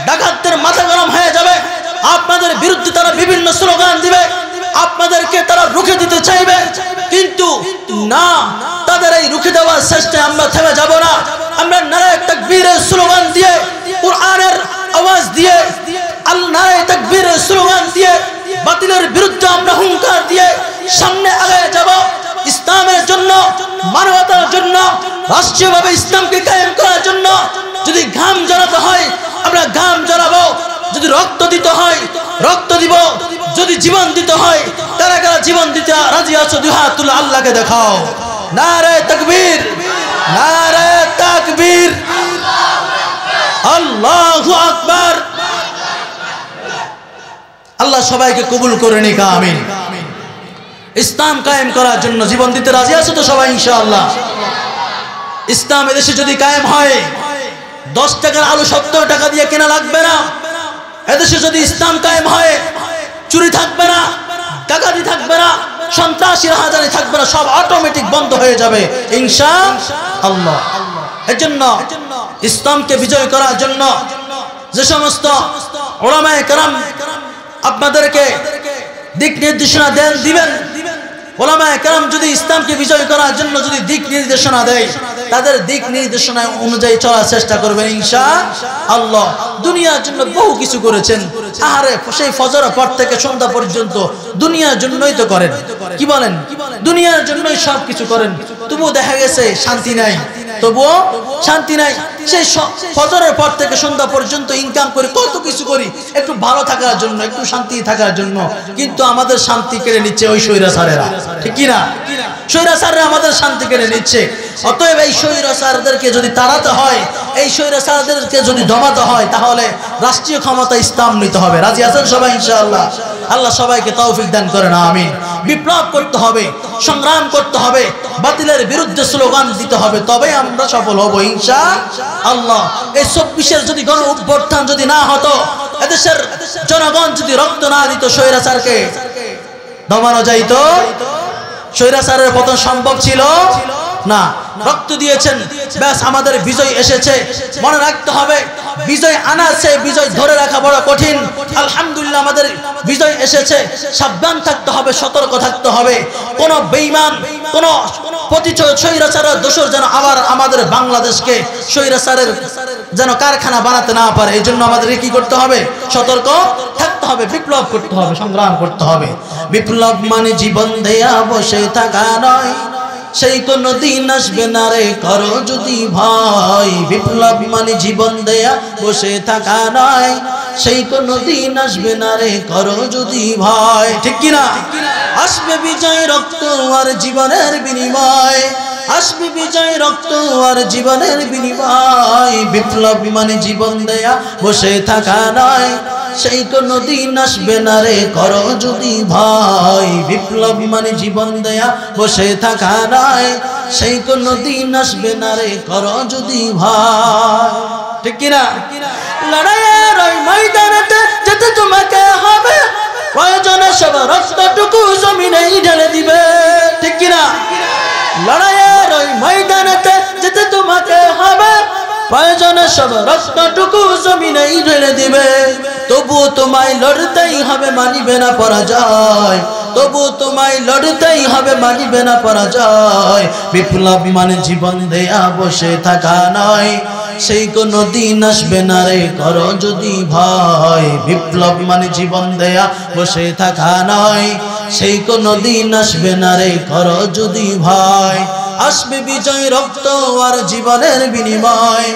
ডাকাতদের মাথা গরম হয়ে যাবে। আপনাদের বিরুদ্ধে তারা বিভিন্ন স্লোগান দিবে, আপনাদেরকে তারা রুখে দিতে চাইবে। কিন্তু না, তাদের এই রুখে দেওয়ার চেষ্টায় আমরা থেমে যাব না। আমরা নারায়ে তাকবীরের স্লোগান দিয়ে, কোরআনের আওয়াজ দিয়ে, আল্লাহ নারায়ে তাকবীরের স্লোগান দিয়ে বাতিলের বিরুদ্ধে আমরা হুঙ্কার দিয়ে সামনে আগায় যাব। ইসলামের জন্য, মানবতার জন্য, রাষ্ট্রীয়ভাবে ইসলামকে কায়েম করার জন্য যদি ঘাম ঝরাতে হয় আমরা ঘাম ঝরাবো, যদি রক্ত দিতে হয় রক্ত দিব, যদি জীবন দিতে হয়, কারা কারা জীবন দিতে রাজি আছো? দুই হাত তুলে আল্লাহকে দেখাও। নারায়ে তাকবীর, নারায়ে তাকবীর, আল্লাহু আকবার। আল্লাহ সবাইকে কবুল করে নিক, আমিন। ইসলাম কায়েম করার জন্য জীবন দিতে রাজি আছো তো সবাই ইনশাআল্লাহ? ইসলাম এদেশে যদি কায়েম হয় 10 টাকার আলু 70 টাকা দিয়ে কেনা লাগবে না। এদেশে যদি ইসলাম কায়েম হয় চুরি থাকবে না, ডাকাতি থাকবে না, সন্ত্রাসী রাহাজানি থাকবে না, সব অটোমেটিক বন্ধ হয়ে যাবে ইনশাআল্লাহ। এজন্য ইসলামকে বিজয় করার জন্য যে সমস্ত উলামায়ে কেরাম আপনাদেরকে দিক নির্দেশনা দিবেন, উলামায়ে কেরাম যদি ইসলামকে বিজয় করার জন্য যদি দিক নির্দেশনা দেয়, তাদের দিক নির্দেশনা অনুযায়ী চলার চেষ্টা করবেন ইনশাআল্লাহ। দুনিয়ার জন্য বহু কিছু করেছেন, আহারে সেই ফজরের পর থেকে সন্ধ্যা পর্যন্ত দুনিয়ার জন্যই তো করেন, কি বলেন? দুনিয়ার জন্যই সব কিছু করেন, তবুও দেখা গেছে শান্তি নাই, তবুও শান্তি নাই। সেই ফজরের পর থেকে সন্ধ্যা পর্যন্ত ইনকাম করি, কত কিছু করি একটু ভালো থাকার জন্য, একটু শান্তি থাকার জন্য, কিন্তু আমাদের শান্তি কেড়ে নিচ্ছে ওই স্বৈরাচারেরা, ঠিক কি না? স্বৈরাচাররা আমাদের শান্তি কেড়ে নিচ্ছে। অতএব এই স্বৈরাচারদেরকে যদি তাড়াতে হয়, এই স্বৈরাচারদেরকে যদি দমাতে হয়, তাহলে রাষ্ট্রীয় ক্ষমতা ইসলাম নিতে হবে। রাজি আছেন সবাই ইনশাআল্লাহ? আল্লাহ সবাইকে তৌফিক দান করেন, আমিন। বিপ্লব করতে হবে, সংগ্রাম করতে হবে, বাতিলের বিরুদ্ধে স্লোগান দিতে হবে, তবেই আমরা সফল হব ইনশাআল্লাহ। এই 24-এর যদি গণ অভ্যুত্থান যদি না হতো, এদেশের জনগণ যদি রক্ত না দিত, স্বৈরাচারকে দমানো যাইতো? স্বৈরাচারের পতন সম্ভব ছিল না। রক্ত দিয়েছেন, ব্যাস আমাদের বিজয় এসেছে। মনে রাখতে হবে, বিজয় আনা চেয়ে বিজয় ধরে রাখা বড় কঠিন। আলহামদুলিল্লাহ আমাদের বিজয় এসেছে। সাবধান থাকতে হবে, সতর্ক থাকতে হবে, কোন বেঈমান, কোন প্রতিচয় স্বৈরাচারের দোসর যেন আবার আমাদের বাংলাদেশকে স্বৈরাচারের যেন কারখানা বানাতে না পারে। এই জন্য আমাদের কি করতে হবে? সতর্ক থাকতে হবে, বিপ্লব করতে হবে, সংগ্রাম করতে হবে। বিপ্লব মানে জীবন দেয়া বসে থাকা নয়, সেই কোনো দিন আসবে না রে করো যদি ভয়। বিপ্লব মানে জীবন দেয়া বসে থাকা নয়, সেই কোনো দিন আসবে না রে করো যদি ভয়, ঠিক কিনা? আসবে বিজয় রক্ত আর জীবনের বিনিময়, আসবে বিজয় রক্ত আর জীবনের বিনিময়। বিপ্লব মানে জীবন দেয়া বসে থাকা নয়, সেই কোনো দিন আসবে না রে করো যদি ভয়। বিপ্লব মানে জীবন দেয়া বসে থাকা নয়, সেই কোনো দিন আসবে না রে করো যদি ভয়, ঠিক কিনা? লড়াইয়ের ওই ময়দানেতে যেতে তোমাকে হবে, প্রয়োজনে সব রক্তটুকু জমিনেই ঢেলে দিবে, ঠিক কিনা? লড়াইয়ের ওই ময়দানেতে যেতে তোমাকে হবে, প্রয়োজনে সব রক্তটুকু জমিনেই ঢেলে দিবে। তবুও তোমায় লড়তেই হবে, মানিবে না পরাজয়, তবুও তোমায় লড়তেই হবে, মানিবে না পরাজয়। বিপ্লব মানে জীবন দেয়া বসে থাকা নয়, সেই কোনো দিন আসবে না রে করো যদি ভয়। বিপ্লব মানে জীবন দেয়া বসে থাকা নয়, সেই কোনো দিন আসবে না রে করো যদি ভয়। আসবে বিজয় রক্ত আর জীবনের বিনিময়,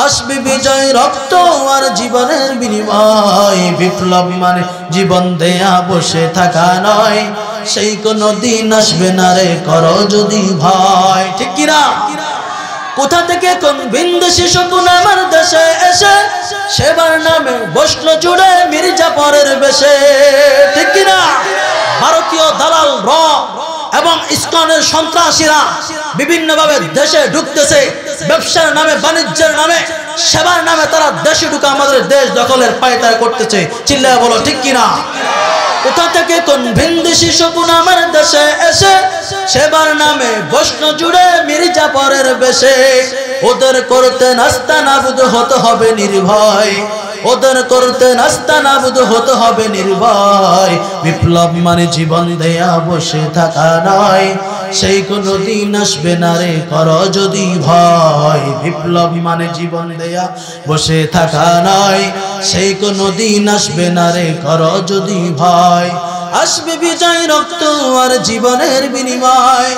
আসবে বিজয় রক্ত আর জীবনের বিনিময়। বিপ্লব মানে জীবন দেয়া বসে থাকা নয়, সেই কোনো দিন আসবে না রে করো যদি ভয়, ঠিক কিনা? কোথা থেকে কোন বিন্দেশি শকুন আমার দেশে এসে সেবার নামে বসলো জুড়ে মির্জাফরের বেশে, ঠিক কিনা? ভারতীয় দালাল র এবং ইসকনের সন্ত্রাসীরা বিভিন্নভাবে দেশে ঢুকতেছে, ব্যবসার নামে, বাণিজ্যের নামে, সেবার নামে তারা দেশে ঢুকে আমাদের দেশ দখলের পায়তারা করতেছে। চিল্লায় বলো ঠিক কিনা? কোথা থেকে কোন ভিনদেশি শকুন আমার দেশে এসে সেবার নামে বসলো জুড়ে মির্জাফরের বেশে। ওদের করতে নাস্তা নাবুদ হতে হবে নির্ভয়, ওদের করতে নাস্তা নাবুদ হতে হবে নির্ভয়। বিপ্লব মানে জীবন দেয়া বসে থাকা নয়, সেই কোনো দিন আসবে না রে করো যদি ভয়। বিপ্লব মানে জীবন দেয়া বসে থাকা নয়, সেই কোনো দিন আসবে না রে করো যদি ভয়। আসবে বিজয় রক্ত আর জীবনের বিনিময়,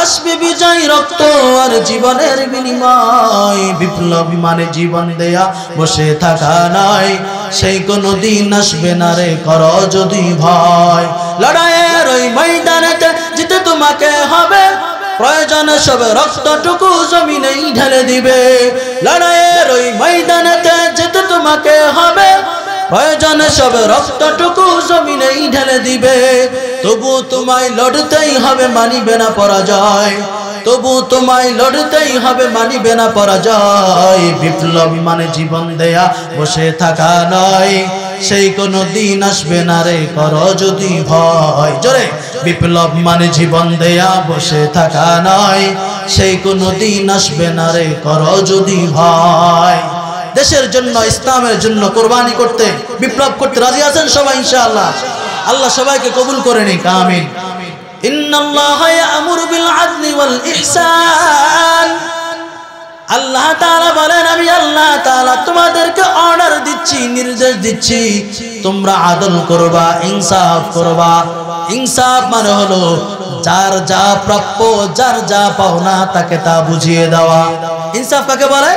আসবে বিজয় রক্ত আর জীবনের বিনিময়। বিপ্লব মানে জীবন দেয়া বসে থাকা নয়, সেই কোনো দিন আসবে না রে করো যদি ভয়। লড়াইয়ের ওই ময়দানেতে জিতে তোমাকে হবে, প্রয়োজনে সব রক্তটুকু জমিনেই ঢেলে দিবে। লড়াইয়ের ওই ময়দানেতে জিতে তোমাকে হবে, প্রয়োজনে সব রক্তটুকু জমিনেই ঢেলে দিবে। তবু তোমায় লড়তেই হবে, মানিবে না পরাজয়। তবু তোমায় লড়তেই হবে, মানিবে না পরাজয়। বিপ্লব মানে জীবন দেয়া, বসে থাকা নয়। সেই কোনো দিন আসবে না রে, করো যদি ভয়। জোরে, বিপ্লব মানে জীবন দেয়া, বসে থাকা নয়। সেই কোনো দিন আসবে না রে, করো যদি ভয়। দেশের জন্য, ইসলামের জন্য কোরবানি করতে, বিপ্লব করতে রাজি আছেন সবাই ইনশাআল্লাহ? আল্লাহ সবাইকে কবুল করে নিক, আমিন। ইন্নাল্লাহা ইয়া'মুরু বিল আদলি ওয়াল ইহসান। আল্লাহ তাআলা বলেন, আমি আল্লাহ তাআলা তোমাদেরকে অর্ডার দিচ্ছি, নির্দেশ দিচ্ছি, তোমরা আদল করবা, ইনসাফ করবা। ইনসাফ মানে হলো যার যা প্রাপ্য, যার যা পাওনা তাকে তা বুঝিয়ে দেওয়া। ইনসাফ কাকে বলে?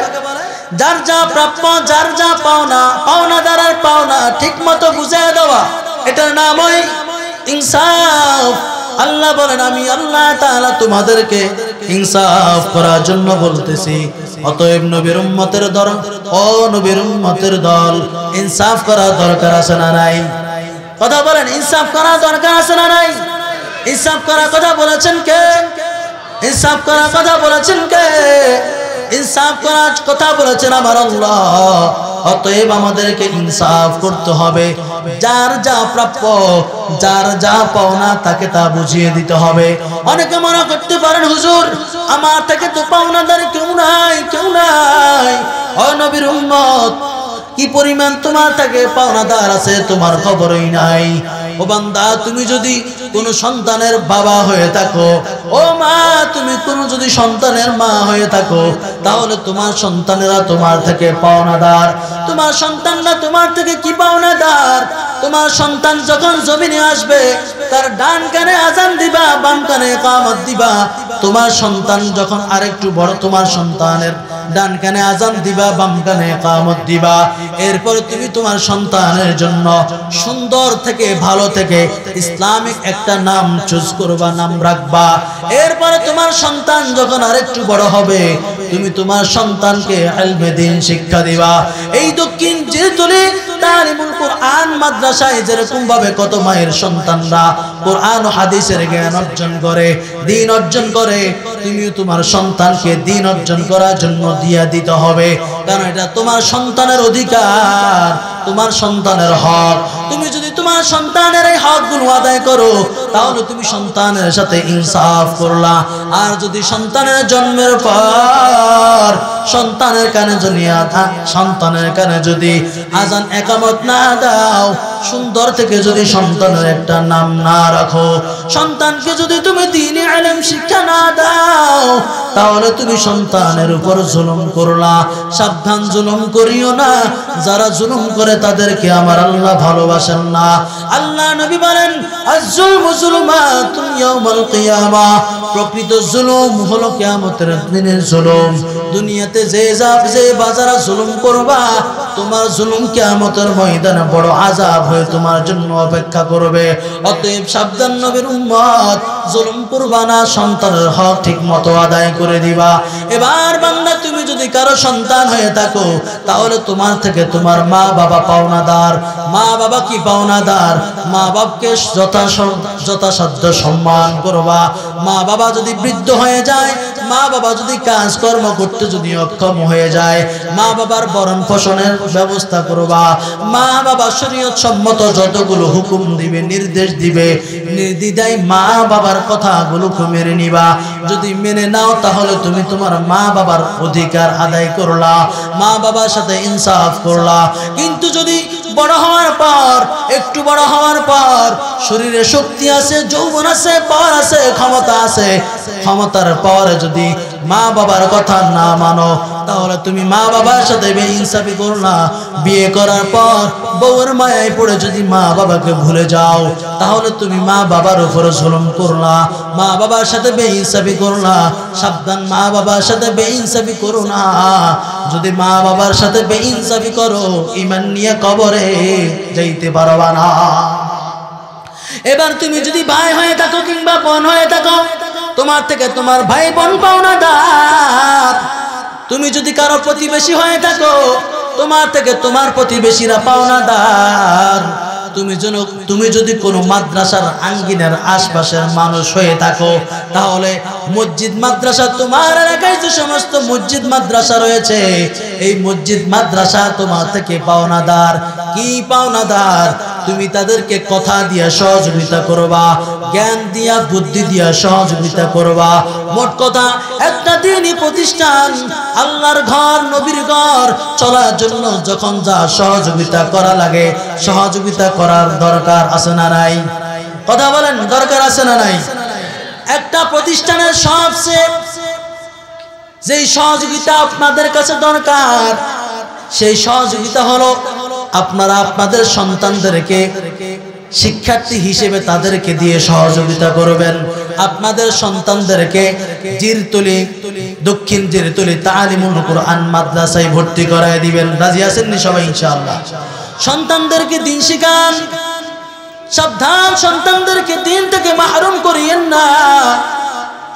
যার যা প্রাপ্য, যার যা পাওনা, পাওনাদারের পাওনা ঠিক মতো বুঝিয়ে দেওয়া, এটার নামই ইনসাফ। আল্লাহ বলেন, আমি আল্লাহ তাআলা তোমাদেরকে ইনসাফ করার জন্য বলতেছি। অতএব নবীর উম্মতের দল, ও নবীর উম্মতের দল, ইনসাফ করা দরকার আছে না নাই? কথা বলেন, ইনসাফ করা দরকার আছে না নাই? ইনসাফ করার কথা বলেছেন কে? ইনসাফ করার কথা বলেছেন কে? ইনসাফ করার কথা বলেছেন আমার আল্লাহ। অতএব আমাদেরকে ইনসাফ করতে হবে। যার যা প্রাপ্য, যার যা পাওনা তাকে তা বুঝিয়ে দিতে হবে। অনেকে মনে করতে পারেন, হুজুর আমার থেকে তো পাওনাদার কেউ নাই, কেউ নাই। ও নবীর উম্মত, কি পরিমাণ তোমার থেকে পাওনাদার আছে তোমার খবরই নাই। ও বান্দা, তুমি যদি কোন সন্তানের বাবা হয়ে থাকো, ও মা তুমি কোন যদি সন্তানের মা হয়ে থাকো, তাহলে তোমার সন্তানেরা তোমার থেকে পাওনাদার। তোমার সন্তানরা তোমার থেকে কি পাওনাদার? তোমার সন্তান যখন জমিনে আসবে, তার ডান কানে আযান দিবা, বাম কানে ইকামত দিবা। তোমার সন্তান যখন আরেকটু বড়, তোমার সন্তানের ডান কানে আযান দিবা, বাম কানে ইকামত দিবা। এরপর তুমি তোমার সন্তানের জন্য সুন্দর থেকে, ভালো থেকে ইসলামিক একটা নাম চুজ করবা, নাম রাখবা। এরপরে তোমার সন্তান যখন আরেকটু বড় হবে, তুমি তোমার সন্তানকে ইলমে দ্বীন শিক্ষা দিবা। এই দক্ষিণ জিরতুলি তালিমুল কোরআন মাদ্রাসায় যেরকম ভাবে কত মায়ের সন্তানরা কোরআন ও হাদিসের জ্ঞান অর্জন করে, দ্বীন অর্জন করে, তুমিও তোমার সন্তানকে দ্বীন অর্জন করার জন্য দিয়া দিতে হবে। কারণ এটা তোমার সন্তানের অধিকার, তোমার সন্তানের হক। তুমি যদি তোমার সন্তানের এই হকগুলো আদায় করো, তাহলে তুমি সন্তানের সাথে ইনসাফ করলা। আর যদি সন্তানের জন্মের পর সন্তানের কানে যদি আযান ইকামত না দাও, সুন্দর থেকে যদি সন্তানের একটা নাম না রাখো, সন্তানকে যদি তুমি দ্বীনি ইলম শিক্ষা না দাও, তাহলে তুমি সন্তানের উপর জুলুম করলা। সাবধান, জুলুম করিও না। যারা জুলুম করে তাদেরকে আমার আল্লাহ ভালোবাসেন না। আল্লাহ নবী বলেন, আয-যুলমু যুলুমাতুন ইয়াউমাল কিয়ামাহ। প্রকৃত জুলুম হলো কিয়ামতের দিনের জুলুম। দুনিয়াতে যে বাজারা জুলুম করবা, তোমার জুলুম কিয়ামতের ময়দানে বড় আযাব হয়ে তোমার জন্য অপেক্ষা করবে। অতএব সাবধান নবীর উম্মত, জুলুম করবা না, সন্তানের হক ঠিক মতো আদায় করে দিবা। এবার বান্দা, তুমি যদি কারো সন্তান হয়ে থাকো, তাহলে তোমার থেকে তোমার মা বাবা পাওনাদার। মা বাবা কি পাওনাদার? মা বাবাকে যথাসাধ্য সম্মান করবা। মা বাবা যদি বৃদ্ধ হয়ে যায়, মা বাবা যদি কাজকর্ম করতে যদি অক্ষম হয়ে যায়, মা বাবার ভরণ পোষণের ব্যবস্থা করবা। মা বাবা শরীয়ত সম্মত যতগুলো হুকুম দিবে, নির্দেশ দিবে, নির্দ্বিধায় মা বাবার কথাগুলো মেনে নিবা। যদি মেনে নাও, তাহলে তুমি তোমার মা বাবার অধিকার আদায় করলা, মা বাবার সাথে ইনসাফ করলা। কিন্তু যদি বড় হওয়ার পর, একটু বড় হওয়ার পর শরীরে শক্তি আছে, যৌবন আছে, পাওয়ার আছে, ক্ষমতা আছে, ক্ষমতার পরে যদি মা বাবার কথা না মানো, তাহলে তুমি মা বাবার সাথে বেইনসাফি করলা। বিয়ে করার পর বউয়ের মায়ায় পড়ে যদি মা বাবাকে ভুলে যাও, তাহলে তুমি মা বাবার উপর জুলুম করলা, মা বাবার সাথে বেইনসাফি করলা। সাবধান, মা বাবার সাথে বেইনসাফি করো না। যদি মা বাবার সাথে বেইনসাফি করো, ঈমান নিয়ে কবরে যাইতে পারবা না। এবার তুমি যদি ভাই হয়ে থাকো কিংবা বোন হয়ে থাকো, তোমার থেকে তোমার ভাই বোন পাওনাদার। তুমি যদি কারো প্রতিবেশী হয়ে থাকো, তোমার থেকে তোমার প্রতিবেশীরা পাওনাদার। তুমি যদি কোনো মাদ্রাসার আঙ্গিনার আশপাশের মানুষ হয়ে থাকো, তাহলে মসজিদ মাদ্রাসা, তোমার এলাকায় যে সমস্ত মসজিদ মাদ্রাসা রয়েছে, এই মসজিদ মাদ্রাসা তোমার থেকে পাওনাদার। কি পাওনাদার? তুমি তাদেরকে কথা দিয়া সহযোগিতা করবা, জ্ঞান দিয়া বুদ্ধি দিয়া সহযোগিতা করবা। মোট কথা একটা দিনই প্রতিষ্ঠান, আল্লাহর ঘর, নবীর ঘর চলার জন্য যখন যা সহযোগিতা করা লাগে, সহযোগিতা করার দরকার আছে না নাই? কথা বলেন, দরকার আছে না নাই? একটা প্রতিষ্ঠানের সবচেয়ে যেই সহযোগিতা আপনাদের কাছে দরকার, সেই সহযোগিতা হলো আপনারা আপনাদের সন্তানদেরকে শিক্ষার্থী হিসেবে তাদেরকে দিয়ে সহযোগিতা করবেন। আপনাদের সন্তানদেরকে জিরতলি, দক্ষিণ জিরতলি তালিমুল কুরআন মাদ্রাসায় ভর্তি করায় দিবেন। রাজি আছেন নি সবাই ইনশাআল্লাহ? সন্তানদেরকে দিন শিখান। সাবধান, সন্তানদেরকে দিন থেকে মাহরুম করিয়েন না।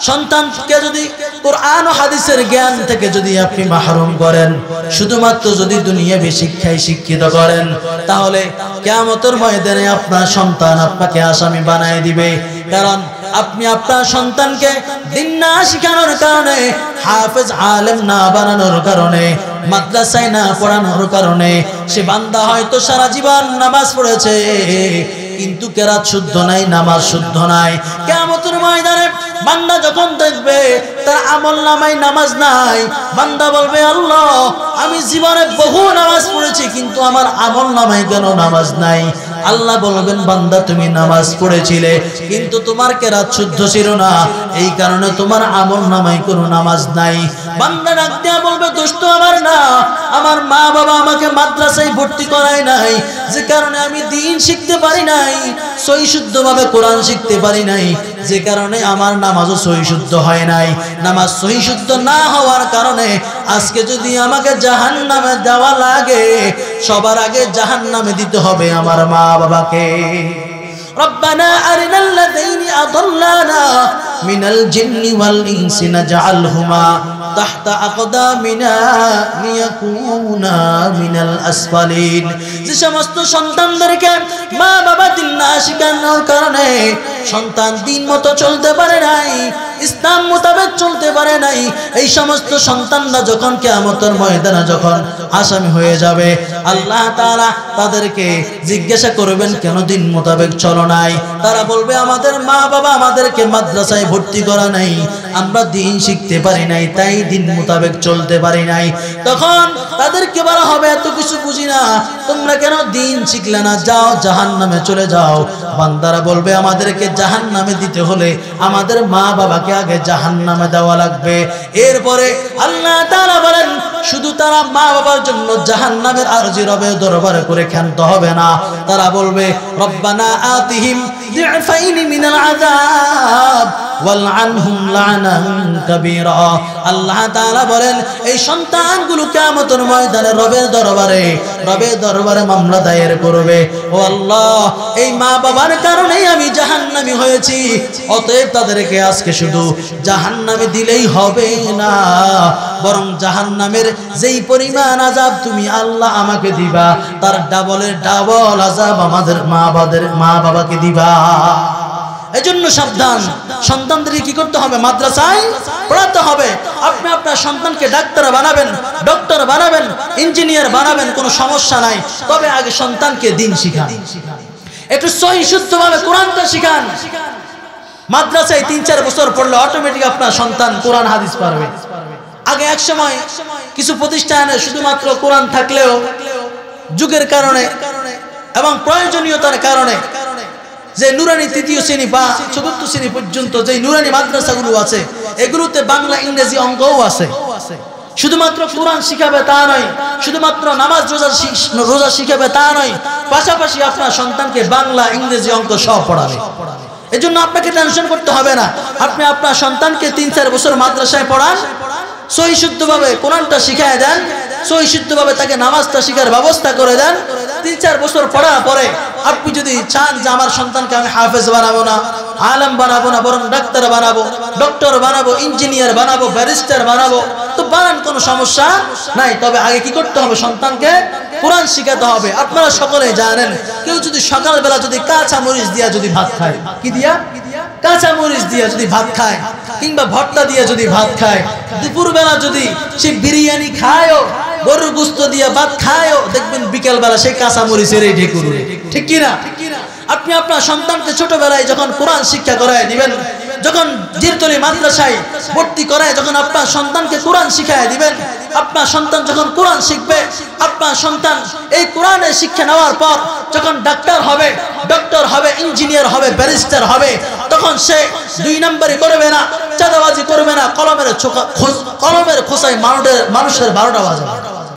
সন্তানকে যদি কোরআন ও হাদিসের জ্ঞান থেকে যদি আপনি মাহরুম করেন, শুধুমাত্র যদি দুনিয়াবী শিক্ষায় শিক্ষিত করেন, তাহলে কিয়ামতের ময়দানে আপনার সন্তান আপনাকে আসামি বানায় দিবে। কারণ আপনি আপনার সন্তানকে দিন না শিখানোর কারণে, হাফেজ আলেম না বানানোর কারণে, মাদ্রাসায় না পড়ানোর কারণে সে বান্দা হয়তো সারা জীবন নামাজ পড়েছে, কিন্তু কেরাত শুদ্ধ নাই, নামাজ শুদ্ধ নাই। কিয়ামতের ময়দানে বান্দা যখন দেখবে তার আমলনামায় নামাজ নাই, বান্দা বলবে, আল্লাহ আমি জীবনে বহু নামাজ পড়েছি, কিন্তু আমার আমলনামায় কেন নামাজ নাই? আল্লাহ বলবেন, বান্দা তুমি নামাজ পড়েছিলে, কিন্তু তোমার কেরাত শুদ্ধ ছিল না, এই কারণে তোমার আমলনামায় কোনো নামাজ নাই। বান্দা ডাক দিয়া বলবে, দোষ তো আমার না, আমার মা বাবা আমাকে মাদ্রাসায় ভর্তি করায় নাই, যে কারণে আমি দ্বীন শিখতে পারি নাই, সহি শুদ্ধভাবে কোরআন শিখতে পারি নাই, যে কারণে আমার নামাজও সহি শুদ্ধ হয় নাই। নামাজ সহি শুদ্ধ না হওয়ার কারণে আজকে যদি আমাকে জাহান্নামে দেওয়া লাগে, সবার আগে জাহান্নামে দিতে হবে আমার মা বাবাকে। রব্বানা আরিনাল্লাযীনা আযাল্লানা মিনাল জিন্নি ওয়াল ইনসি নাজআলহুমা তাহতা আকদামিনা লিয়াকুনা মিনাল আসফালিন। যে সমস্ত সন্তানদেরকে মা বাবা দিন না শিখানোর কারণে সন্তান দিন মতো চলতে পারে নাই, ইসলাম মোতাবেক চলতে পারে নাই, এই সমস্ত সন্তানরা যখন কিয়ামতের ময়দানে যখন আসামি হয়ে যাবে, আল্লাহ তাআলা তাদেরকে জিজ্ঞাসা করবেন, কেন দিন মোতাবেক চলো নাই? তারা বলবে, আমাদের মা বাবা আমাদেরকে মাদ্রাসায় ভর্তি করা নাই, আমরা দিন শিখতে পারি নাই, তাই দিন মোতাবেক চলতে পারি নাই। তখন তাদেরকে বলা হবে, এত কিছু বুঝি না, তোমরা কেন দিন শিখলে না? যাও জাহান্নামে চলে যাও। বান্দারা বলবে, আমাদেরকে জাহান্নামে দিতে হলে আমাদের মা বাবাকে আগে জাহান্নামে দেওয়া লাগবে। এরপরে আল্লাহ তাআলা বলেন, শুধু তারা মা বাবার জন্য জাহান্নামের আরজি রবের দরবারে করে ক্ষান্ত হবে না, তারা বলবে, রব্বানা আতিহিম দি'ফাইনি মিনাল আযাব ওয়ালআনহুম লা'নান কাবীরা। আল্লাহ তাআলা বলেন, এই সন্তানগুলো কিয়ামতের ময়দানে রবের দরবারে মামলা দায়ের করবে, ও আল্লাহ এই মা বাবার কারণেই আমি জাহান্নামী হয়েছি, অতএব তাদেরকে আজকে শুধু জাহান্নামে দিলেই হবে না, বরং জাহান্নামের যেই পরিমাণ আযাব তুমি আল্লাহ আমাকে দিবা, তার ডাবলের ডাবল আযাব আমাদের মা বাবাকে দিবা। এজন্য সাবধান, সন্তানদেরকে কি করতে হবে? মাদ্রাসায় পড়াতে হবে। আপনি আপনার সন্তানকে ডাক্তার বানাবেন, ডক্টর বানাবেন, ইঞ্জিনিয়ার বানাবেন, কোনো সমস্যা নাই, তবে আগে সন্তানকে দিন শিখান, একটু সহি শুদ্ধভাবে কোরআনটা শিখান। মাদ্রাসায় 3-4 বছর পড়লে অটোমেটিক আপনার সন্তান কোরআন হাদিস পারবে। আগে এক সময় কিছু প্রতিষ্ঠানে শুধুমাত্র কোরআন থাকলেও যুগের কারণে এবং প্রয়োজনীয়তার কারণে যে নুরানি 3য় শ্রেণী বা 4র্থ শ্রেণী পর্যন্ত যে নুরানি মাদ্রাসাগুলো আছে, এগুলোতে বাংলা ইংরেজি অঙ্কও আছে। শুধুমাত্র কোরআন শিখাবে তা নয়, শুধুমাত্র নামাজ রোজা শিখাবে তা নয়, পাশাপাশি আপনার সন্তানকে বাংলা ইংরেজি অঙ্ক সব পড়াবে। এজন্য আপনাকে টেনশন করতে হবে না, আপনি আপনার সন্তানকে 3-4 বছর মাদ্রাসায় পড়ান, সহি শুদ্ধভাবে কোরআনটা শিখায় দেন, সহি শুদ্ধভাবে তাকে নামাজটা শিখার ব্যবস্থা করে দেন। 3-4 বছর পড়ার পরে আপনি যদি চান যে আমার সন্তানকে আমি হাফেজ বানাবো না, আলেম বানাবো না, বরং ডাক্তার বানাবো, ডক্টর বানাবো, ইঞ্জিনিয়ার বানাবো, ব্যারিস্টার বানাবো, তো বানান, কোনো সমস্যা নাই। তবে আগে কি করতে হবে? সন্তানকে কোরআন শিখাতে হবে। আপনারা সকলেই জানেন, কেউ যদি সকালবেলা যদি কাঁচা মরিচ দিয়া যদি ভাত খায়, কি দিয়া? কাঁচা মরিচ দিয়া যদি ভাত খায়, কিংবা ভর্তা দিয়া যদি ভাত খায়, দুপুরবেলা যদি সে বিরিয়ানি খায়ও, গরুর গোশত দিয়ে ভাত খায়ও, দেখবেন বিকেলবেলা সেই কাঁচা মরিচের এই ঢেকুর, ঠিক কিনা? আপনি আপনার সন্তানকে ছোটবেলায় যখন কোরআন শিক্ষা করায় দিবেন, যখন জিরতলি মাদ্রাসায় ভর্তি করায় যখন আপনার সন্তানকে কোরআন শিখায় দিবেন, আপনার সন্তান যখন কোরআন শিখবে, আপনার সন্তান এই কোরআনের শিক্ষা নেওয়ার পর যখন ডাক্তার হবে, ডক্টর হবে, ইঞ্জিনিয়ার হবে, ব্যারিস্টার হবে, তখন সে 2 নম্বরই করবে না, চাঁদাবাজি করবে না, কলমের খোসায় মানুষের 12টা বাজাবে।